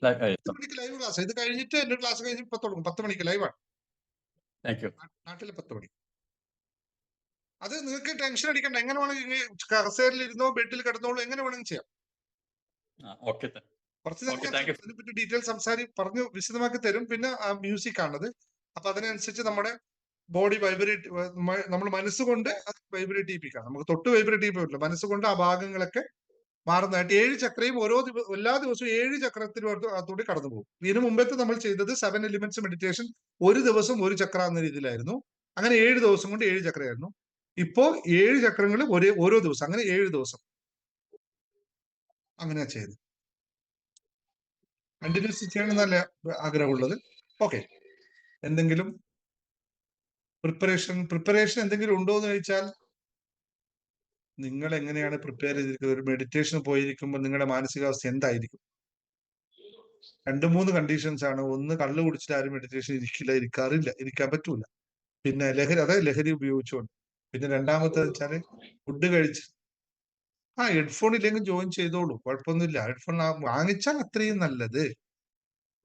താങ്ക് 10 മണിക്ക് ലൈവ് ക്ലാസ്. ഇത് കഴിഞ്ഞിട്ട് എന്റെ ക്ലാസ് കഴിഞ്ഞ് ഇപ്പൊ തുടങ്ങും. 10 മണിക്ക് ലൈവാണ്. യു. നാട്ടില് 10 മണി. അത് നിങ്ങൾക്ക് ടെൻഷൻ അടിക്കണ്ട. എങ്ങനെ വേണമെങ്കിൽ കസേരയിൽ ഇരുന്നോ ബെഡിൽ കിടന്നോളൂ, എങ്ങനെ വേണമെങ്കിൽ ചെയ്യാം. ഓക്കെ. കുറച്ച് Okay, നേരം thank you. അതിനെപ്പറ്റി ഡീറ്റെയിൽ പറഞ്ഞു വിശദമാക്കി തരും. പിന്നെ മ്യൂസിക് ആണത്. അപ്പൊ അതിനനുസരിച്ച് നമ്മുടെ ബോഡി വൈബ്രേറ്റ്, നമ്മൾ മനസ്സുകൊണ്ട് അത് വൈബ്രേറ്റ് ചെയ്യിപ്പിക്കാം. നമുക്ക് തൊട്ട് വൈബ്രേറ്റ് ചെയ്യിക്കാൻ പറ്റില്ല. മനസ്സുകൊണ്ട് ആ ഭാഗങ്ങളൊക്കെ മാറുന്നതായിട്ട് 7 ചക്രയും എല്ലാ ദിവസവും 7 ചക്രത്തിലൂടെ കടന്നു പോകും. ഇതിനു മുമ്പത്തെ നമ്മൾ ചെയ്തത് 7 എലിമെന്റ്സ് മെഡിറ്റേഷൻ, ഒരു ദിവസം ഒരു ചക്ര എന്ന രീതിയിലായിരുന്നു. അങ്ങനെ 7 ദിവസം കൊണ്ട് 7 ചക്രയായിരുന്നു. ഇപ്പോ 7 ചക്രങ്ങൾ ഓരോ ദിവസം, അങ്ങനെ 7 ദിവസം അങ്ങനെയാ ചെയ്ത് കണ്ടിന്യൂസ് ചെയ്യണം നല്ല ആഗ്രഹമുള്ളത്. ഓക്കെ, എന്തെങ്കിലും പ്രിപ്പറേഷൻ എന്തെങ്കിലും ഉണ്ടോ എന്ന് ചോദിച്ചാൽ, നിങ്ങൾ എങ്ങനെയാണ് പ്രിപ്പയർ ചെയ്തിരിക്കുന്നത്? ഒരു മെഡിറ്റേഷന് പോയിരിക്കുമ്പോൾ നിങ്ങളുടെ മാനസികാവസ്ഥ എന്തായിരിക്കും? 2-3 കണ്ടീഷൻസ് ആണ്. ഒന്ന്, കള്ളു കുടിച്ചിട്ട് ആരും മെഡിറ്റേഷൻ ഇരിക്കാൻ പറ്റൂല. പിന്നെ ലഹരി ഉപയോഗിച്ചുകൊണ്ട്. പിന്നെ രണ്ടാമത്തെ വെച്ചാല് ഫുഡ് കഴിച്ച് ഹെഡ്ഫോൺ ഇല്ലെങ്കിൽ ജോയിൻ ചെയ്തോളൂ, കുഴപ്പമൊന്നുമില്ല. ഹെഡ്ഫോൺ വാങ്ങിച്ചാൽ അത്രയും നല്ലത്,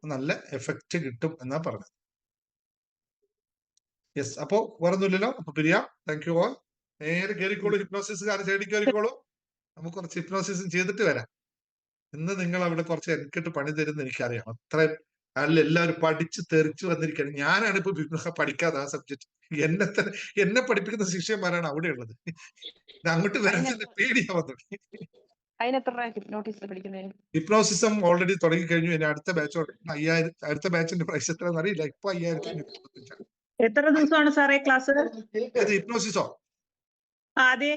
നല്ല എഫക്റ്റ് കിട്ടും എന്നാ പറഞ്ഞത്. യെസ്, അപ്പോ വേറൊന്നുമില്ലല്ലോ. അപ്പൊ പിരിയാം. Thank you all. നേരെ കയറിക്കോളൂ, ഹിപ്നോസിസുകാർ സൈഡിൽ കയറിക്കോളൂ. നമുക്ക് കുറച്ച് ഹിപ്നോസിസും ചെയ്തിട്ട് വരാം. ഇന്ന് നിങ്ങൾ അവിടെ കുറച്ച് എനിക്കിട്ട് പണി തരുന്ന എനിക്കറിയാം. അത്രയും എല്ലാവരും പഠിച്ച് തെറിച്ച് വന്നിരിക്കുകയാണ്. ഞാനാണ് ഇപ്പൊ പഠിക്കാതെ ആ സബ്ജക്ട്. എന്നെ പഠിപ്പിക്കുന്ന ശിഷ്യന്മാരാണ് അവിടെ ഉള്ളത്. അങ്ങോട്ട് വരാൻ തന്നെ പേടിയാവുന്നു. ഹിപ്നോസിസം ഓൾറെഡി തുടങ്ങി കഴിഞ്ഞു. ഇനി അടുത്ത ബാച്ച് 5000. അടുത്ത ബാച്ചിന്റെ പ്രൈസ് എത്രയാണെന്ന് അറിയില്ല. ഇപ്പൊ 5575. എത്ര ദിവസമാണ് സാറേ ക്ലാസ്? ഹിപ്നോസിസോ? അതെ,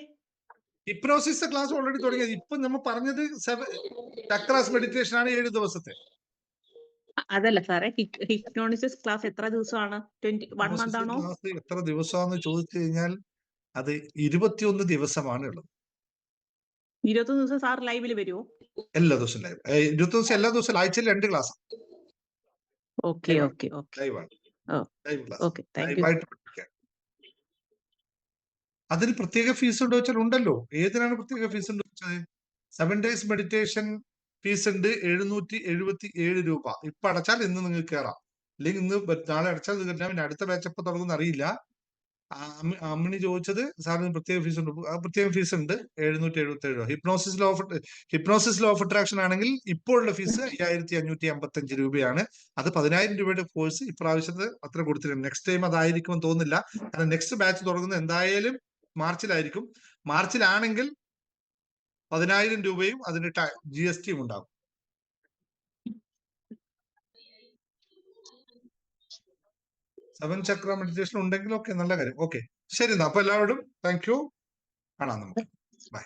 ഹിപ്നോസിസ് ക്ലാസ് ഓൾറെഡി തുടങ്ങിയത്. ഇപ്പൊ നമ്മൾ പറഞ്ഞത് ചക്രാസ് മെഡിറ്റേഷൻ ആണ് 7 ദിവസത്തെ. അതല്ല സാറേ, ഹിപ്നോസിസ് ക്ലാസ് എത്ര ദിവസമാണ്? 1 മന്ത് ആണോ? ക്ലാസ് എത്ര ദിവസമാണെന്ന് ചോദിച്ചു കഴിഞ്ഞാൽ അത് 21 ദിവസമാണ് ഉള്ളത്. 21 ദിവസം സാർ ലൈവിൽ വരുമോ? എല്ലാ ദിവസവും ലൈവ്. 21 ദിവസം എല്ലാ ദിവസവും ആഴ്ചയിൽ 2 ക്ലാസ്. ഓക്കെ ഓക്കെ ഓക്കെ ലൈവാണ്. Live class. Okay, thank you. ലൈവായിട്ട് പഠിക്കാം. അതിന് പ്രത്യേക ഫീസ് ഉണ്ടോ വെച്ചാൽ ഉണ്ടല്ലോ. ഏതിനാണ് പ്രത്യേക ഫീസ് ഉണ്ടോ വെച്ചാൽ 7 ഡേയ്സ് മെഡിറ്റേഷൻ ഫീസ് ഉണ്ട് 777 രൂപ. ഇപ്പൊ അടച്ചാൽ ഇന്ന് നിങ്ങൾക്ക് കയറാം. അല്ലെങ്കിൽ ഇന്ന് നാളെ അടച്ചാൽ ഇത് കിട്ടാൻ. പിന്നെ അടുത്ത ബാച്ച് എപ്പോൾ തുടങ്ങുന്ന അറിയില്ല. അമ്മിണി ചോദിച്ചത് സാറിന് പ്രത്യേക ഫീസ് ഉണ്ട്. പ്രത്യേക ഫീസ് ഉണ്ട് 777 രൂപ. ഹിപ്നോസിസ് ലോ ഓഫ് അട്രാക്ഷൻ ആണെങ്കിൽ ഇപ്പോഴുള്ള ഫീസ് 5555 രൂപയാണ്. അത് 10,000 രൂപയുടെ കോഴ്സ് ഇപ്രാവശ്യത്തെ അത്ര കൊടുത്തിട്ടുണ്ട്. നെക്സ്റ്റ് ടൈം അതായിരിക്കുമെന്ന് തോന്നുന്നില്ല. കാരണം നെക്സ്റ്റ് ബാച്ച് തുടങ്ങുന്നത് എന്തായാലും മാർച്ചിലായിരിക്കും. മാർച്ചിലാണെങ്കിൽ 10,000 രൂപയും അതിന് GST ഉണ്ടാകും. സെവൻ ചക്ര മെഡിറ്റേഷൻ ഉണ്ടെങ്കിൽ ഓക്കെ, നല്ല കാര്യം. ഓക്കെ, ശരി എന്നാ. അപ്പൊ എല്ലാവരോടും താങ്ക് യു. കാണാം നമുക്ക്. ബൈ.